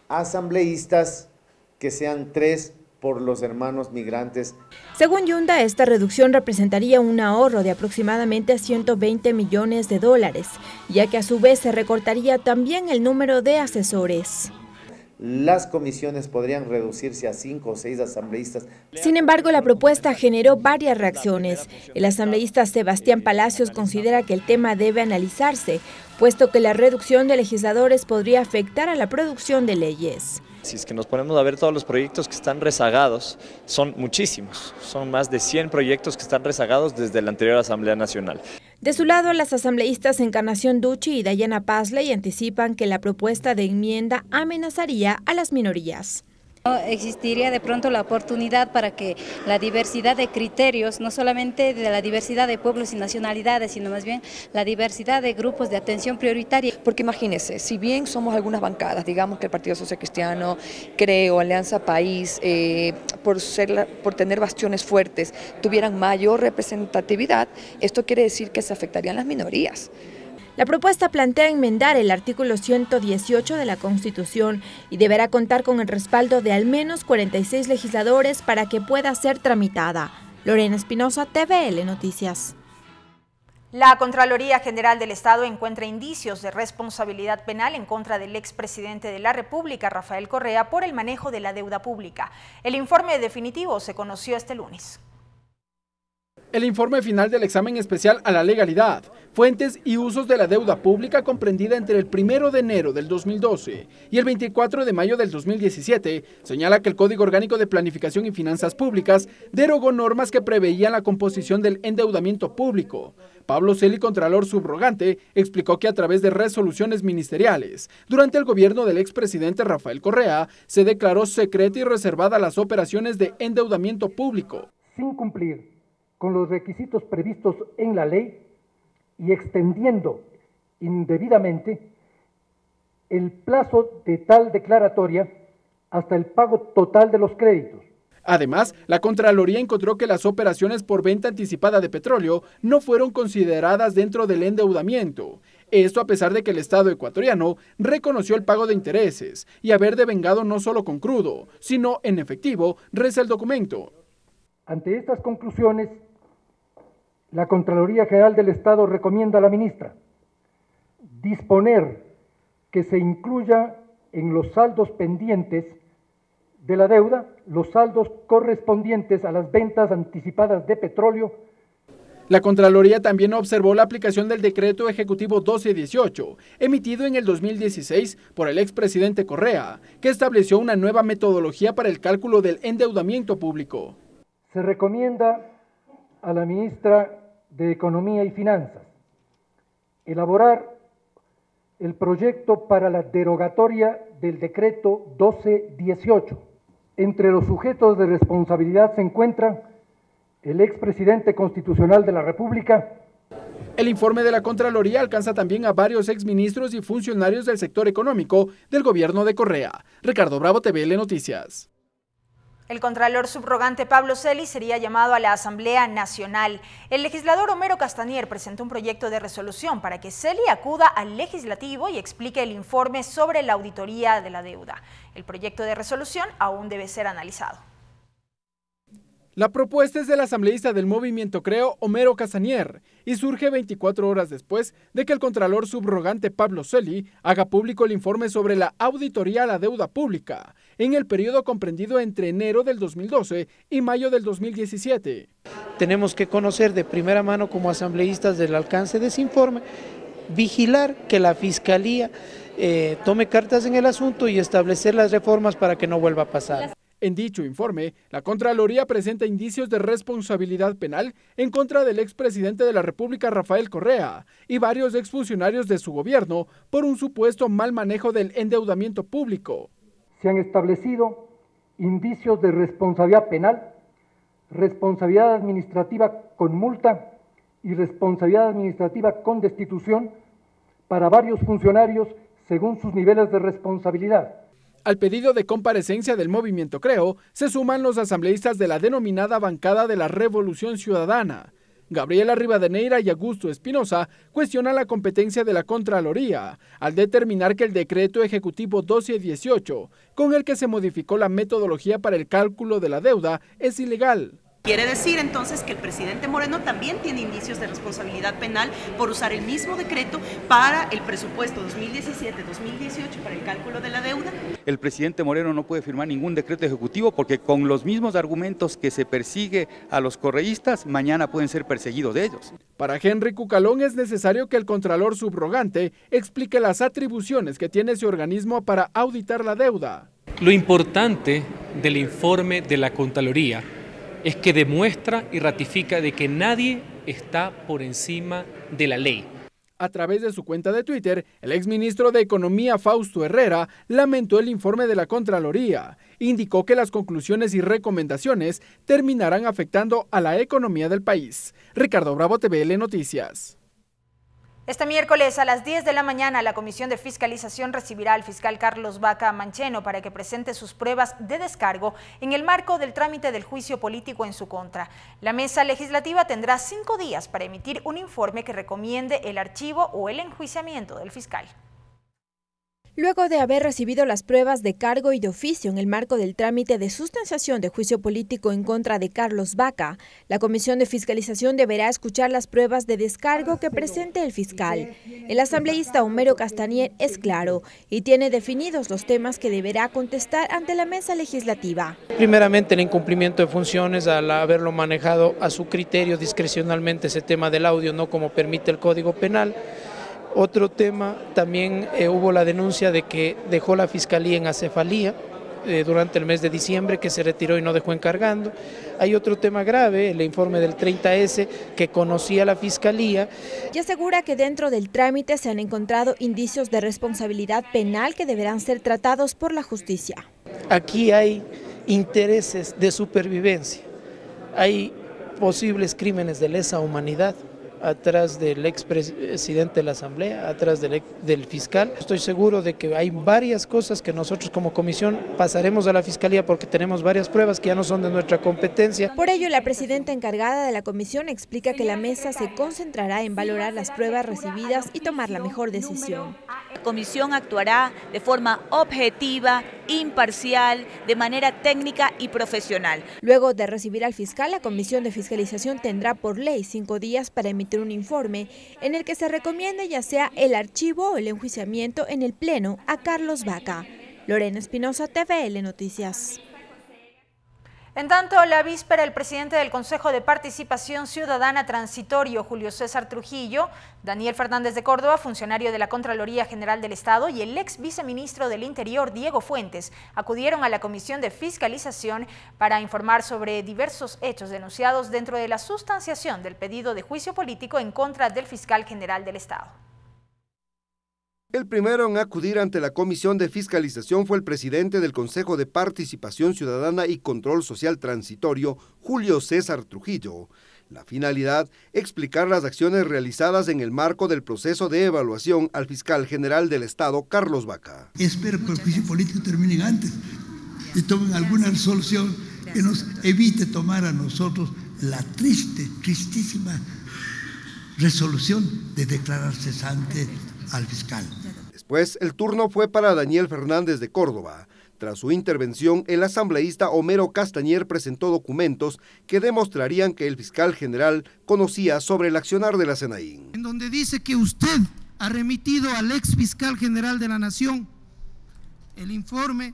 Speaker 11: asambleístas que sean 3 por los hermanos migrantes.
Speaker 9: Según Yunda, esta reducción representaría un ahorro de aproximadamente $120 millones, ya que a su vez se recortaría también el número de asesores.
Speaker 11: Las comisiones podrían reducirse a 5 o 6 asambleístas.
Speaker 9: Sin embargo, la propuesta generó varias reacciones. El asambleísta Sebastián Palacios considera que el tema debe analizarse, puesto que la reducción de legisladores podría afectar a la producción de leyes.
Speaker 13: Si es que nos ponemos a ver todos los proyectos que están rezagados, son muchísimos, son más de 100 proyectos que están rezagados desde la anterior Asamblea Nacional.
Speaker 9: De su lado, las asambleístas Encarnación Ducci y Dayana Pazley anticipan que la propuesta de enmienda amenazaría a las minorías.
Speaker 25: Existiría de pronto la oportunidad para que la diversidad de criterios, no solamente de la diversidad de pueblos y nacionalidades, sino más bien la diversidad de grupos de atención prioritaria.
Speaker 26: Porque imagínense, si bien somos algunas bancadas, digamos que el Partido Social Cristiano, Creo, Alianza País, por tener bastiones fuertes, tuvieran mayor representatividad, esto quiere decir que se afectarían las minorías.
Speaker 9: La propuesta plantea enmendar el artículo 118 de la Constitución y deberá contar con el respaldo de al menos 46 legisladores para que pueda ser tramitada. Lorena Espinosa, TVL Noticias.
Speaker 2: La Contraloría General del Estado encuentra indicios de responsabilidad penal en contra del expresidente de la República, Rafael Correa, por el manejo de la deuda pública. El informe definitivo se conoció este lunes.
Speaker 5: El informe final del examen especial a la legalidad, fuentes y usos de la deuda pública comprendida entre el 1 de enero del 2012 y el 24 de mayo del 2017 señala que el Código Orgánico de Planificación y Finanzas Públicas derogó normas que preveían la composición del endeudamiento público. Pablo Celi, contralor subrogante, explicó que a través de resoluciones ministeriales, durante el gobierno del expresidente Rafael Correa, se declaró secreta y reservada las operaciones de endeudamiento público.
Speaker 27: Sin cumplir con los requisitos previstos en la ley,
Speaker 10: y extendiendo indebidamente el plazo de tal declaratoria hasta el pago total de los créditos.
Speaker 5: Además, la Contraloría encontró que las operaciones por venta anticipada de petróleo no fueron consideradas dentro del endeudamiento. Esto a pesar de que el Estado ecuatoriano reconoció el pago de intereses y haber devengado no solo con crudo, sino en efectivo, reza el documento.
Speaker 10: Ante estas conclusiones, la Contraloría General del Estado recomienda a la ministra disponer que se incluya en los saldos pendientes de la deuda los saldos correspondientes a las ventas anticipadas de petróleo.
Speaker 5: La Contraloría también observó la aplicación del Decreto Ejecutivo 1218, emitido en el 2016 por el expresidente Correa, que estableció una nueva metodología para el cálculo del endeudamiento público.
Speaker 10: Se recomienda a la ministra de Economía y Finanzas elaborar el proyecto para la derogatoria del Decreto 1218. Entre los sujetos de responsabilidad se encuentran el expresidente constitucional de la República.
Speaker 5: El informe de la Contraloría alcanza también a varios exministros y funcionarios del sector económico del gobierno de Correa. Ricardo Bravo, TVL Noticias.
Speaker 2: El contralor subrogante Pablo Celi sería llamado a la Asamblea Nacional. El legislador Homero Castanier presentó un proyecto de resolución para que Celi acuda al Legislativo y explique el informe sobre la auditoría de la deuda. El proyecto de resolución aún debe ser analizado.
Speaker 5: La propuesta es del asambleísta del Movimiento Creo, Homero Castanier, y surge 24 horas después de que el contralor subrogante Pablo Celi haga público el informe sobre la auditoría a la deuda pública en el periodo comprendido entre enero del 2012 y mayo del 2017.
Speaker 12: Tenemos que conocer de primera mano como asambleístas del alcance de ese informe, vigilar que la Fiscalía tome cartas en el asunto y establecer las reformas para que no vuelva a pasar.
Speaker 5: En dicho informe, la Contraloría presenta indicios de responsabilidad penal en contra del expresidente de la República, Rafael Correa, y varios exfuncionarios de su gobierno por un supuesto mal manejo del endeudamiento público.
Speaker 10: Se han establecido indicios de responsabilidad penal, responsabilidad administrativa con multa y responsabilidad administrativa con destitución para varios funcionarios según sus niveles de responsabilidad.
Speaker 5: Al pedido de comparecencia del Movimiento Creo, se suman los asambleístas de la denominada bancada de la Revolución Ciudadana. Gabriela Rivadeneira y Augusto Espinosa cuestionan la competencia de la Contraloría al determinar que el decreto ejecutivo 1218, con el que se modificó la metodología para el cálculo de la deuda, es ilegal.
Speaker 15: Quiere decir entonces que el presidente Moreno también tiene indicios de responsabilidad penal por usar el mismo decreto para el presupuesto 2017-2018 para el cálculo de la deuda.
Speaker 16: El presidente Moreno no puede firmar ningún decreto ejecutivo porque con los mismos argumentos que se persigue a los correístas, mañana pueden ser perseguidos de ellos.
Speaker 5: Para Henry Cucalón es necesario que el contralor subrogante explique las atribuciones que tiene ese organismo para auditar la deuda.
Speaker 17: Lo importante del informe de la Contraloría es que demuestra y ratifica de que nadie está por encima de la ley.
Speaker 5: A través de su cuenta de Twitter, el exministro de Economía Fausto Herrera lamentó el informe de la Contraloría. Indicó que las conclusiones y recomendaciones terminarán afectando a la economía del país. Ricardo Bravo, TVL Noticias.
Speaker 2: Este miércoles a las 10 de la mañana la Comisión de Fiscalización recibirá al fiscal Carlos Vaca Mancheno para que presente sus pruebas de descargo en el marco del trámite del juicio político en su contra. La mesa legislativa tendrá 5 días para emitir un informe que recomiende el archivo o el enjuiciamiento del fiscal.
Speaker 9: Luego de haber recibido las pruebas de cargo y de oficio en el marco del trámite de sustanciación de juicio político en contra de Carlos Vaca, la Comisión de Fiscalización deberá escuchar las pruebas de descargo que presente el fiscal. El asambleísta Homero Castanier es claro y tiene definidos los temas que deberá contestar ante la mesa legislativa.
Speaker 12: Primeramente, el incumplimiento de funciones al haberlo manejado a su criterio discrecionalmente ese tema del audio, no como permite el Código Penal. Otro tema, también hubo la denuncia de que dejó la Fiscalía en acefalía durante el mes de diciembre, que se retiró y no dejó encargando. Hay otro tema grave, el informe del 30S, que conocía la Fiscalía.
Speaker 9: Y asegura que dentro del trámite se han encontrado indicios de responsabilidad penal que deberán ser tratados por la justicia.
Speaker 12: Aquí hay intereses de supervivencia, hay posibles crímenes de lesa humanidad atrás del expresidente de la Asamblea, atrás del fiscal. Estoy seguro de que hay varias cosas que nosotros como comisión pasaremos a la Fiscalía porque tenemos varias pruebas que ya no son de nuestra competencia.
Speaker 9: Por ello, la presidenta encargada de la comisión explica que la mesa se concentrará en valorar las pruebas recibidas y tomar la mejor decisión.
Speaker 1: La comisión actuará de forma objetiva, imparcial, de manera técnica y profesional.
Speaker 9: Luego de recibir al fiscal, la Comisión de Fiscalización tendrá por ley 5 días para emitir un informe en el que se recomiende ya sea el archivo o el enjuiciamiento en el Pleno a Carlos Vaca. Lorena Espinosa, TVL Noticias.
Speaker 2: En tanto, la víspera, el presidente del Consejo de Participación Ciudadana Transitorio, Julio César Trujillo, Daniel Fernández de Córdoba, funcionario de la Contraloría General del Estado, y el ex viceministro del Interior, Diego Fuentes, acudieron a la Comisión de Fiscalización para informar sobre diversos hechos denunciados dentro de la sustanciación del pedido de juicio político en contra del fiscal general del Estado.
Speaker 6: El primero en acudir ante la Comisión de Fiscalización fue el presidente del Consejo de Participación Ciudadana y Control Social Transitorio, Julio César Trujillo. La finalidad, explicar las acciones realizadas en el marco del proceso de evaluación al fiscal general del Estado, Carlos Vaca.
Speaker 14: Espero que el juicio político termine antes y tomen alguna resolución que nos evite tomar a nosotros la tristísima resolución de declarar cesante al fiscal.
Speaker 6: Después, el turno fue para Daniel Fernández de Córdoba. Tras su intervención, el asambleísta Homero Castañer presentó documentos que demostrarían que el fiscal general conocía sobre el accionar de la SENAIN.
Speaker 18: En donde dice que usted ha remitido al ex fiscal general de la Nación el informe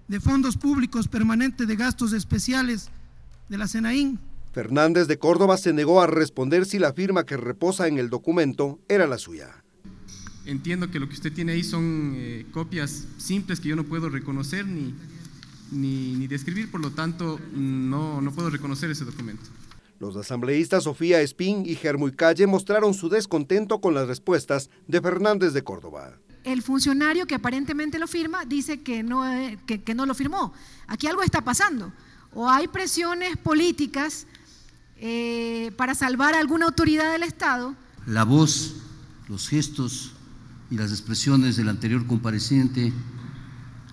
Speaker 18: de fondos públicos permanentes de gastos especiales de la SENAIN.
Speaker 6: Fernández de Córdoba se negó a responder si la firma que reposa en el documento era la suya.
Speaker 19: Entiendo que lo que usted tiene ahí son copias simples que yo no puedo reconocer ni describir, por lo tanto no puedo reconocer ese documento.
Speaker 6: Los asambleístas Sofía Espín y Germuy Calle mostraron su descontento con las respuestas de Fernández de Córdoba.
Speaker 20: El funcionario que aparentemente lo firma dice que no lo firmó. Aquí algo está pasando. O hay presiones políticas para salvar a alguna autoridad del Estado.
Speaker 21: La voz, los gestos y las expresiones del anterior compareciente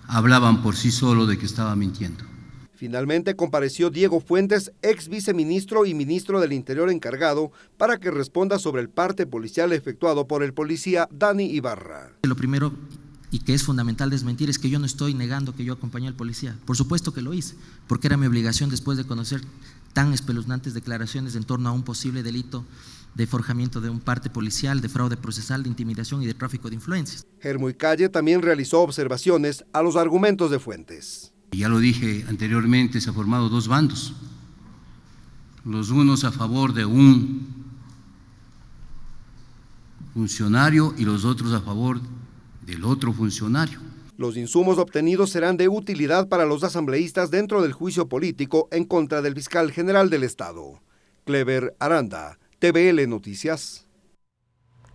Speaker 21: hablaban por sí solo de que estaba mintiendo.
Speaker 6: Finalmente compareció Diego Fuentes, ex viceministro y ministro del Interior encargado, para que responda sobre el parte policial efectuado por el policía Dani Ibarra.
Speaker 27: Lo primero, y que es fundamental desmentir, es que yo no estoy negando que yo acompañé al policía. Por supuesto que lo hice, porque era mi obligación después de conocer tan espeluznantes declaraciones en torno a un posible delito de forjamiento de un parte policial, de fraude procesal, de intimidación y de tráfico de influencias.
Speaker 6: Germuy Calle también realizó observaciones a los argumentos de Fuentes.
Speaker 21: Ya lo dije anteriormente, se han formado dos bandos, los unos a favor de un funcionario y los otros a favor del otro funcionario.
Speaker 6: Los insumos obtenidos serán de utilidad para los asambleístas dentro del juicio político en contra del fiscal general del Estado. Clever Aranda, TVL Noticias.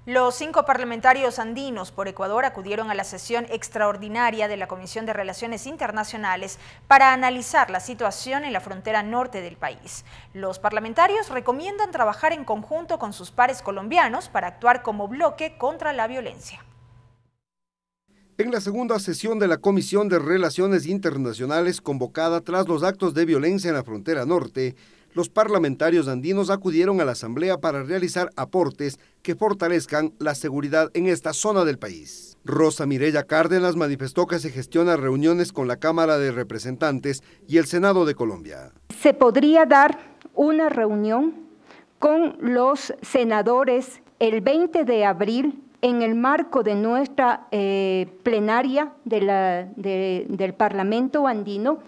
Speaker 2: Los 5 parlamentarios andinos por Ecuador acudieron a la sesión extraordinaria de la Comisión de Relaciones Internacionales para analizar la situación en la frontera norte del país. Los parlamentarios recomiendan trabajar en conjunto con sus pares colombianos para actuar como bloque contra la violencia.
Speaker 6: En la segunda sesión de la Comisión de Relaciones Internacionales convocada tras los actos de violencia en la frontera norte, los parlamentarios andinos acudieron a la Asamblea para realizar aportes que fortalezcan la seguridad en esta zona del país. Rosa Mireya Cárdenas manifestó que se gestiona reuniones con la Cámara de Representantes y el Senado de Colombia.
Speaker 28: Se podría dar una reunión con los senadores el 20 de abril en el marco de nuestra plenaria del Parlamento andino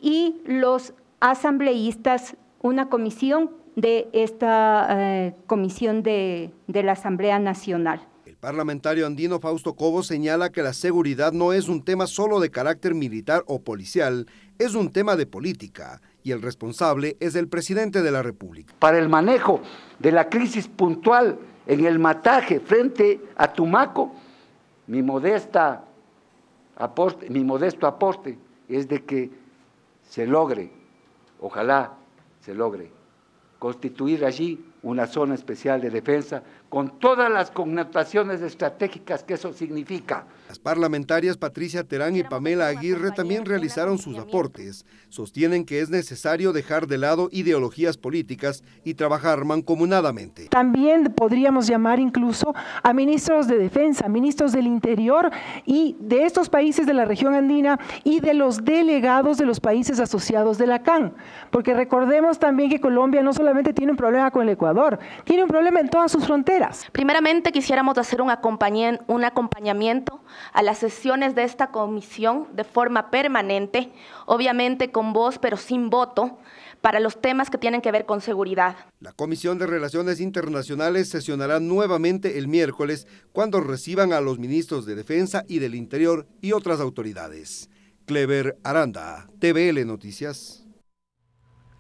Speaker 28: y los asambleístas, una comisión de esta comisión de la Asamblea Nacional.
Speaker 6: El parlamentario andino Fausto Cobo señala que la seguridad no es un tema solo de carácter militar o policial, es un tema de política y el responsable es el presidente de la República.
Speaker 29: Para el manejo de la crisis puntual en el Mataje frente a Tumaco, mi modesto aporte es de que se logre, ojalá se logre, constituir allí una zona especial de defensa, con todas las connotaciones estratégicas que eso significa.
Speaker 6: Las parlamentarias Patricia Terán y Pamela Aguirre también realizaron sus aportes. Sostienen que es necesario dejar de lado ideologías políticas y trabajar mancomunadamente.
Speaker 3: También podríamos llamar incluso a ministros de defensa, ministros del interior y de estos países de la región andina y de los delegados de los países asociados de la CAN, porque recordemos también que Colombia no solamente tiene un problema con el Ecuador, tiene un problema en todas sus fronteras.
Speaker 4: Primeramente quisiéramos hacer un acompañamiento a las sesiones de esta comisión de forma permanente, obviamente con voz pero sin voto, para los temas que tienen que ver con seguridad.
Speaker 6: La Comisión de Relaciones Internacionales sesionará nuevamente el miércoles cuando reciban a los ministros de Defensa y del Interior y otras autoridades. Clever Aranda, TVL Noticias.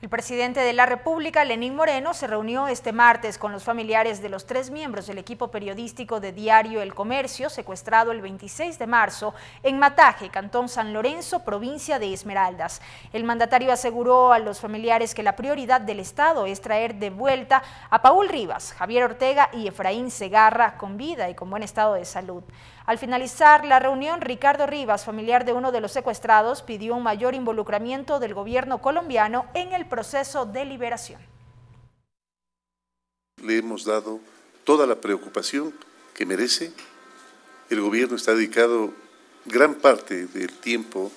Speaker 2: El presidente de la República, Lenín Moreno, se reunió este martes con los familiares de los 3 miembros del equipo periodístico de Diario El Comercio, secuestrado el 26 de marzo en Mataje, Cantón San Lorenzo, provincia de Esmeraldas. El mandatario aseguró a los familiares que la prioridad del Estado es traer de vuelta a Paul Rivas, Javier Ortega y Efraín Segarra con vida y con buen estado de salud. Al finalizar la reunión, Ricardo Rivas, familiar de uno de los secuestrados, pidió un mayor involucramiento del gobierno colombiano en el proceso de liberación.
Speaker 7: Le hemos dado toda la preocupación que merece. El gobierno está dedicado gran parte del tiempo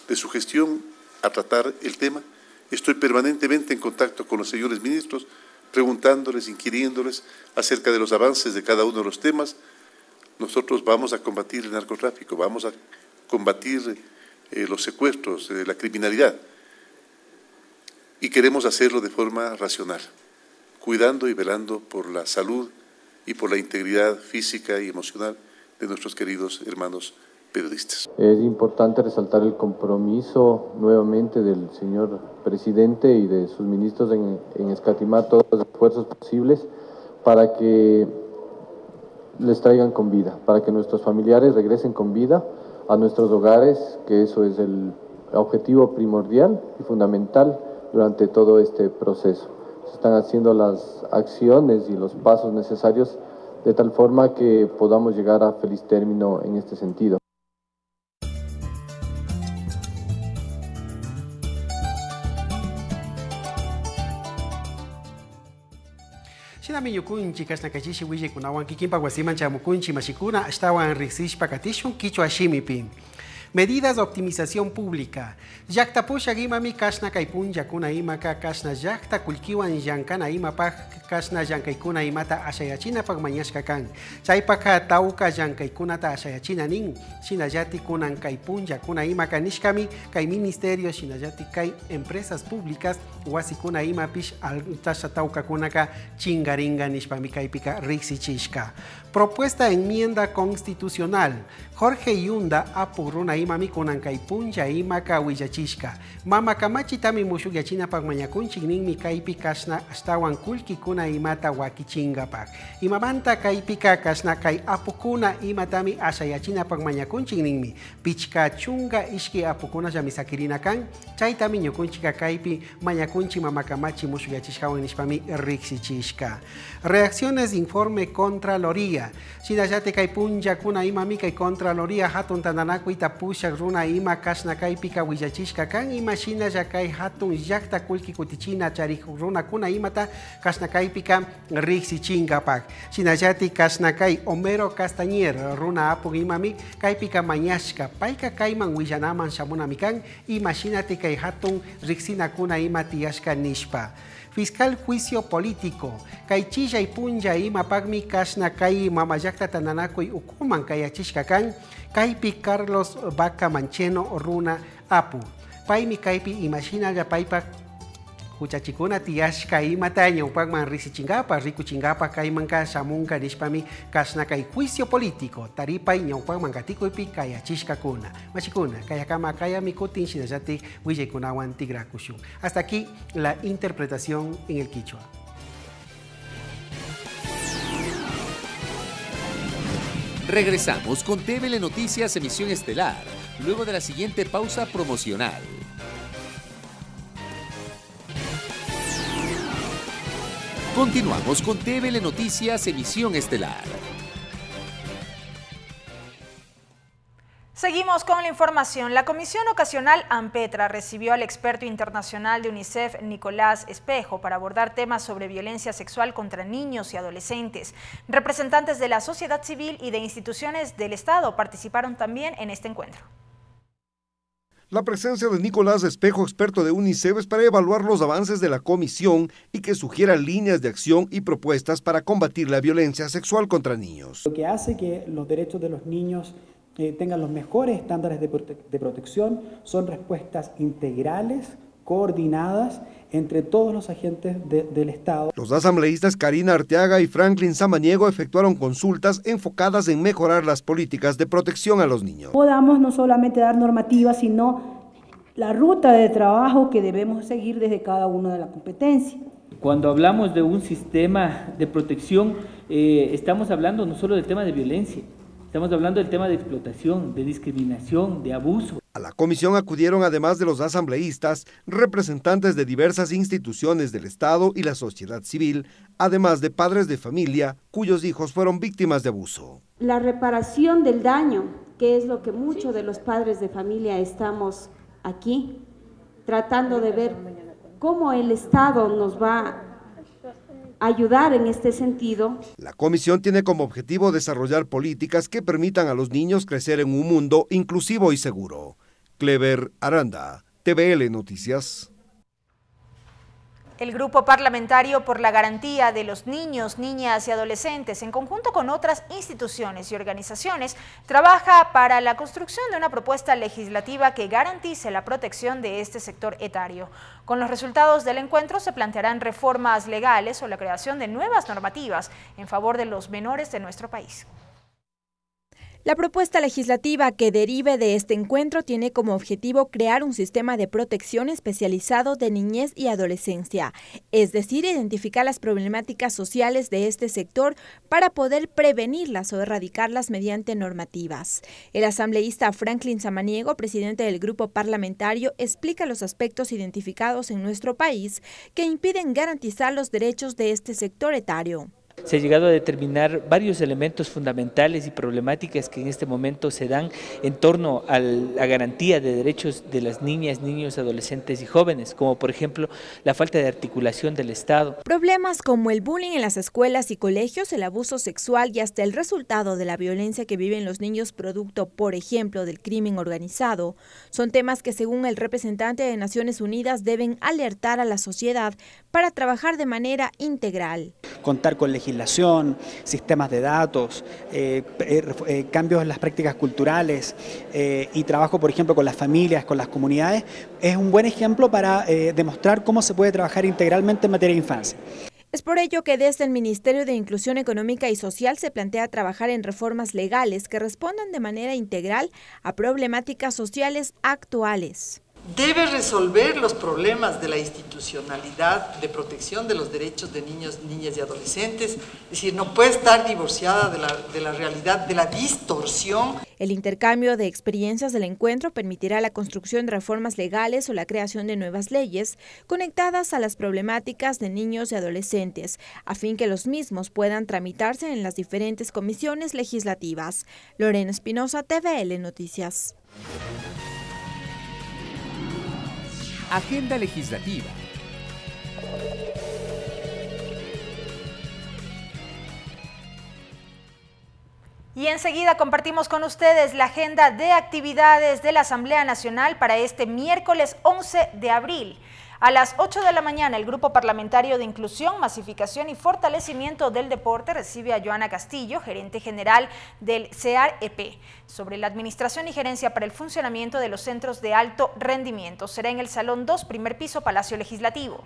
Speaker 7: de su gestión a tratar el tema. Estoy permanentemente en contacto con los señores ministros, preguntándoles, inquiriéndoles acerca de los avances de cada uno de los temas. Nosotros vamos a combatir el narcotráfico, vamos a combatir los secuestros, la criminalidad, y queremos hacerlo de forma racional, cuidando y velando por la salud y por la integridad física y emocional de nuestros queridos hermanos periodistas.
Speaker 8: Es importante resaltar el compromiso nuevamente del señor presidente y de sus ministros en escatimar todos los esfuerzos posibles para que les traigan con vida, para que nuestros familiares regresen con vida a nuestros hogares, que eso es el objetivo primordial y fundamental durante todo este proceso. Se están haciendo las acciones y los pasos necesarios de tal forma que podamos llegar a feliz término en este sentido.
Speaker 11: Shinami yukunchi kasnakachishi wille kunawan kikinpa wasiman chamukunchi mashikuna estaban risishpa katishun kichwa shimipin. Medidas de optimización pública. Yaktapusha gimami kasna kaipun yakuna imaka kasna yakta kulkiwan yankana imapaj kasna yankaikuna imata ashayachina pagmañashka kan. Chaypaka tauka yankaikunata ashayachina nin. Shinayati kunan kaipun yakuna imaka nishkami kai ministerio shinayati kai empresas públicas wasikuna imapish altasha tauka kunaka chingaringa nishpami kaipika rixichishka. Propuesta enmienda constitucional. Jorge Yunda apuruna imami kunan kaipunja imaka willachishka. Mama kamachi tami mushugachina pagmañakunchik ninmi kaipi kasna astawan kulki kuna imata wakichingapak. Imamanta kaipika kasna kai apukuna imatami ashayachina pagmañakunchik ninmi. Pichka chunga ishki apukuna yamisakirina kan. Chaitami ñukunchika kaipi mañakunchi mama kamachi mushugachishkawan nishpami rixichishka. Reacciones de informe Contraloría. Shinayate kaipunja kuna imami kai Contraloría hatun tananaku itapusha runa ima kasna kaipika willachishka kan ima shina yakai hatun yakta kulki kutichina charik runa kuna imata kasna kaipika rixichingapag. Shinayati kasna kai Homero Castañer runa apun imami kaipika mañashka paika kaiman willanaman shamunamikan imaginate kai hatun rixina kuna ima tiashka nishpa. Fiscal juicio político. Kaichilla y punja ima pagmi kasna kai mamayakta tananakuy ukuman kayachishka kan kaipi Carlos Vaca Mancheno runa apu. Paimi kaipi imagina ya paipa Huchachikuna tiashka imataño pagman risichingapa rikuchingapa kaimanka shamunka nishpami kasna kai juicio político taripa ñawpagman katikuipi kayachishka kuna. Machikuna kayakama kaya mikutin shinayati willekunawan tigrakushun. Hasta aquí la interpretación en el quichua.
Speaker 13: Regresamos con TVL Noticias Emisión Estelar, luego de la siguiente pausa promocional. Continuamos con TVL Noticias, emisión estelar.
Speaker 2: Seguimos con la información. La Comisión Ocasional AMPETRA recibió al experto internacional de UNICEF, Nicolás Espejo, para abordar temas sobre violencia sexual contra niños y adolescentes. Representantes de la sociedad civil y de instituciones del Estado participaron también en este encuentro.
Speaker 6: La presencia de Nicolás Espejo, experto de UNICEF, es para evaluar los avances de la comisión y que sugiera líneas de acción y propuestas para combatir la violencia sexual contra niños.
Speaker 10: Lo que hace que los derechos de los niños tengan los mejores estándares de protección son respuestas integrales, coordinadas entre todos los agentes del Estado.
Speaker 6: Los asambleístas Karina Arteaga y Franklin Samaniego efectuaron consultas enfocadas en mejorar las políticas de protección a los niños.
Speaker 15: Podamos no solamente dar normativas, sino la ruta de trabajo que debemos seguir desde cada una de las competencias.
Speaker 16: Cuando hablamos de un sistema de protección, estamos hablando no solo del tema de violencia, estamos hablando del tema de explotación, de discriminación, de abuso.
Speaker 6: A la comisión acudieron, además de los asambleístas, representantes de diversas instituciones del Estado y la sociedad civil, además de padres de familia cuyos hijos fueron víctimas de abuso.
Speaker 15: La reparación del daño, que es lo que muchos de los padres de familia estamos aquí, tratando de ver cómo el Estado nos va ayudar en este sentido.
Speaker 6: La comisión tiene como objetivo desarrollar políticas que permitan a los niños crecer en un mundo inclusivo y seguro. Clever Aranda, TVL Noticias.
Speaker 2: El Grupo Parlamentario por la Garantía de los Niños, Niñas y Adolescentes, en conjunto con otras instituciones y organizaciones, trabaja para la construcción de una propuesta legislativa que garantice la protección de este sector etario. Con los resultados del encuentro se plantearán reformas legales o la creación de nuevas normativas en favor de los menores de nuestro país.
Speaker 9: La propuesta legislativa que derive de este encuentro tiene como objetivo crear un sistema de protección especializado de niñez y adolescencia, es decir, identificar las problemáticas sociales de este sector para poder prevenirlas o erradicarlas mediante normativas. El asambleísta Franklin Samaniego, presidente del grupo parlamentario, explica los aspectos identificados en nuestro país que impiden garantizar los derechos de este sector etario.
Speaker 16: Se ha llegado a determinar varios elementos fundamentales y problemáticas que en este momento se dan en torno a la garantía de derechos de las niñas, niños, adolescentes y jóvenes, como por ejemplo la falta de articulación del Estado.
Speaker 9: Problemas como el bullying en las escuelas y colegios, el abuso sexual y hasta el resultado de la violencia que viven los niños producto, por ejemplo, del crimen organizado, son temas que según el representante de Naciones Unidas deben alertar a la sociedad para trabajar de manera integral.
Speaker 17: Contar con legislación, sistemas de datos, cambios en las prácticas culturales y trabajo, por ejemplo, con las familias, con las comunidades, es un buen ejemplo para demostrar cómo se puede trabajar integralmente en materia de infancia.
Speaker 9: Es por ello que desde el Ministerio de Inclusión Económica y Social se plantea trabajar en reformas legales que respondan de manera integral a problemáticas sociales actuales.
Speaker 22: Debe resolver los problemas de la institucionalidad de protección de los derechos de niños, niñas y adolescentes, es decir, no puede estar divorciada de la realidad, de la distorsión.
Speaker 9: El intercambio de experiencias del encuentro permitirá la construcción de reformas legales o la creación de nuevas leyes conectadas a las problemáticas de niños y adolescentes, a fin que los mismos puedan tramitarse en las diferentes comisiones legislativas. Lorena Espinosa, TVL Noticias.
Speaker 13: Agenda legislativa.
Speaker 2: Y enseguida compartimos con ustedes la agenda de actividades de la Asamblea Nacional para este miércoles 11 de abril. A las 8 de la mañana, el Grupo Parlamentario de Inclusión, Masificación y Fortalecimiento del Deporte recibe a Joana Castillo, gerente general del CEAR-EP, sobre la administración y gerencia para el funcionamiento de los centros de alto rendimiento. Será en el Salón 2, primer piso, Palacio Legislativo.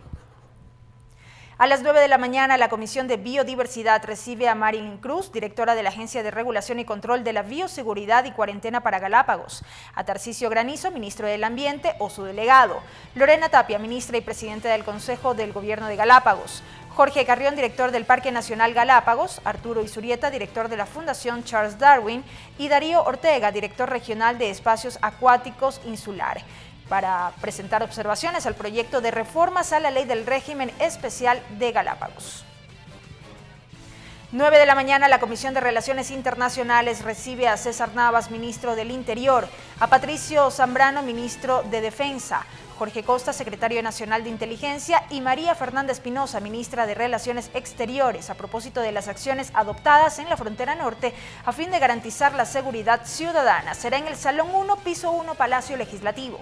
Speaker 2: A las 9 de la mañana, la Comisión de Biodiversidad recibe a Marilyn Cruz, directora de la Agencia de Regulación y Control de la Bioseguridad y Cuarentena para Galápagos, a Tarcisio Granizo, ministro del Ambiente o su delegado, Lorena Tapia, ministra y presidenta del Consejo del Gobierno de Galápagos, Jorge Carrión, director del Parque Nacional Galápagos, Arturo Isurieta, director de la Fundación Charles Darwin y Darío Ortega, director regional de Espacios Acuáticos Insular, para presentar observaciones al proyecto de reformas a la Ley del Régimen Especial de Galápagos. 9 de la mañana, la Comisión de Relaciones Internacionales recibe a César Navas, ministro del Interior, a Patricio Zambrano, ministro de Defensa, Jorge Costa, secretario nacional de Inteligencia, y María Fernanda Espinosa, ministra de Relaciones Exteriores, a propósito de las acciones adoptadas en la frontera norte a fin de garantizar la seguridad ciudadana. Será en el Salón 1, piso 1, Palacio Legislativo.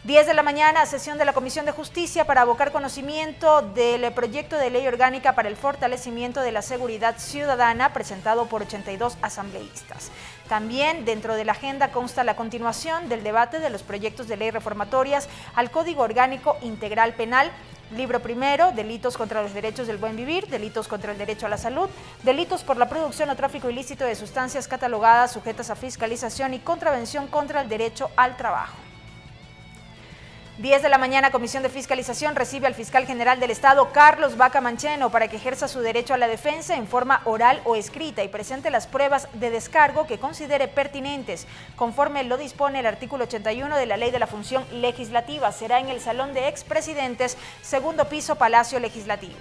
Speaker 2: 10 de la mañana, sesión de la Comisión de Justicia para abocar conocimiento del proyecto de ley orgánica para el fortalecimiento de la seguridad ciudadana presentado por 82 asambleístas. También dentro de la agenda consta la continuación del debate de los proyectos de ley reformatorias al Código Orgánico Integral Penal, Libro primero, delitos contra los derechos del buen vivir, delitos contra el derecho a la salud, delitos por la producción o tráfico ilícito de sustancias catalogadas sujetas a fiscalización y contravención contra el derecho al trabajo. 10 de la mañana, Comisión de Fiscalización recibe al Fiscal General del Estado, Carlos Vaca Mancheno, para que ejerza su derecho a la defensa en forma oral o escrita y presente las pruebas de descargo que considere pertinentes, conforme lo dispone el artículo 81 de la Ley de la Función Legislativa. Será en el Salón de Expresidentes, segundo piso, Palacio Legislativo.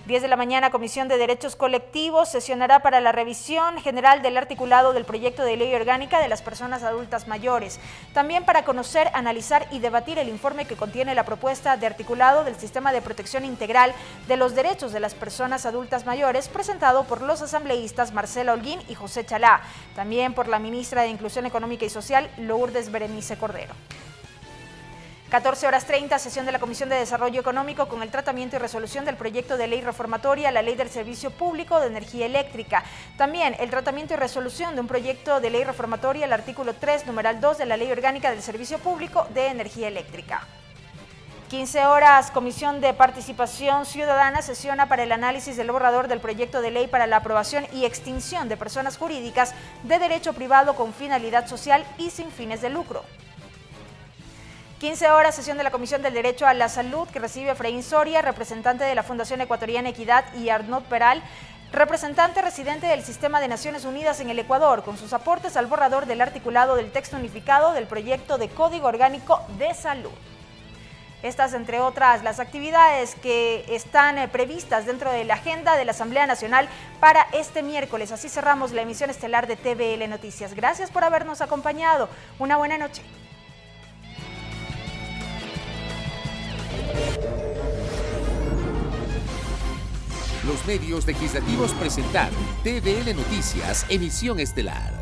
Speaker 2: 10 de la mañana, Comisión de Derechos Colectivos sesionará para la revisión general del articulado del proyecto de ley orgánica de las personas adultas mayores. También para conocer, analizar y debatir el informe que contiene la propuesta de articulado del Sistema de Protección Integral de los Derechos de las Personas Adultas Mayores, presentado por los asambleístas Marcela Holguín y José Chalá. También por la ministra de Inclusión Económica y Social, Lourdes Berenice Cordero. 14:30, sesión de la Comisión de Desarrollo Económico con el tratamiento y resolución del proyecto de ley reformatoria a la Ley del Servicio Público de Energía Eléctrica. También el tratamiento y resolución de un proyecto de ley reformatoria al artículo 3, numeral 2 de la Ley Orgánica del Servicio Público de Energía Eléctrica. 15 horas, Comisión de Participación Ciudadana sesiona para el análisis del borrador del proyecto de ley para la aprobación y extinción de personas jurídicas de derecho privado con finalidad social y sin fines de lucro. 15 horas, sesión de la Comisión del Derecho a la Salud, que recibe a Efraín Soria, representante de la Fundación Ecuatoriana Equidad, y Arnaud Peral, representante residente del Sistema de Naciones Unidas en el Ecuador, con sus aportes al borrador del articulado del texto unificado del proyecto de Código Orgánico de Salud. Estas, entre otras, las actividades que están previstas dentro de la agenda de la Asamblea Nacional para este miércoles. Así cerramos la emisión estelar de TVL Noticias. Gracias por habernos acompañado. Una buena noche.
Speaker 13: Los medios legislativos presentaron TVL Noticias, emisión estelar.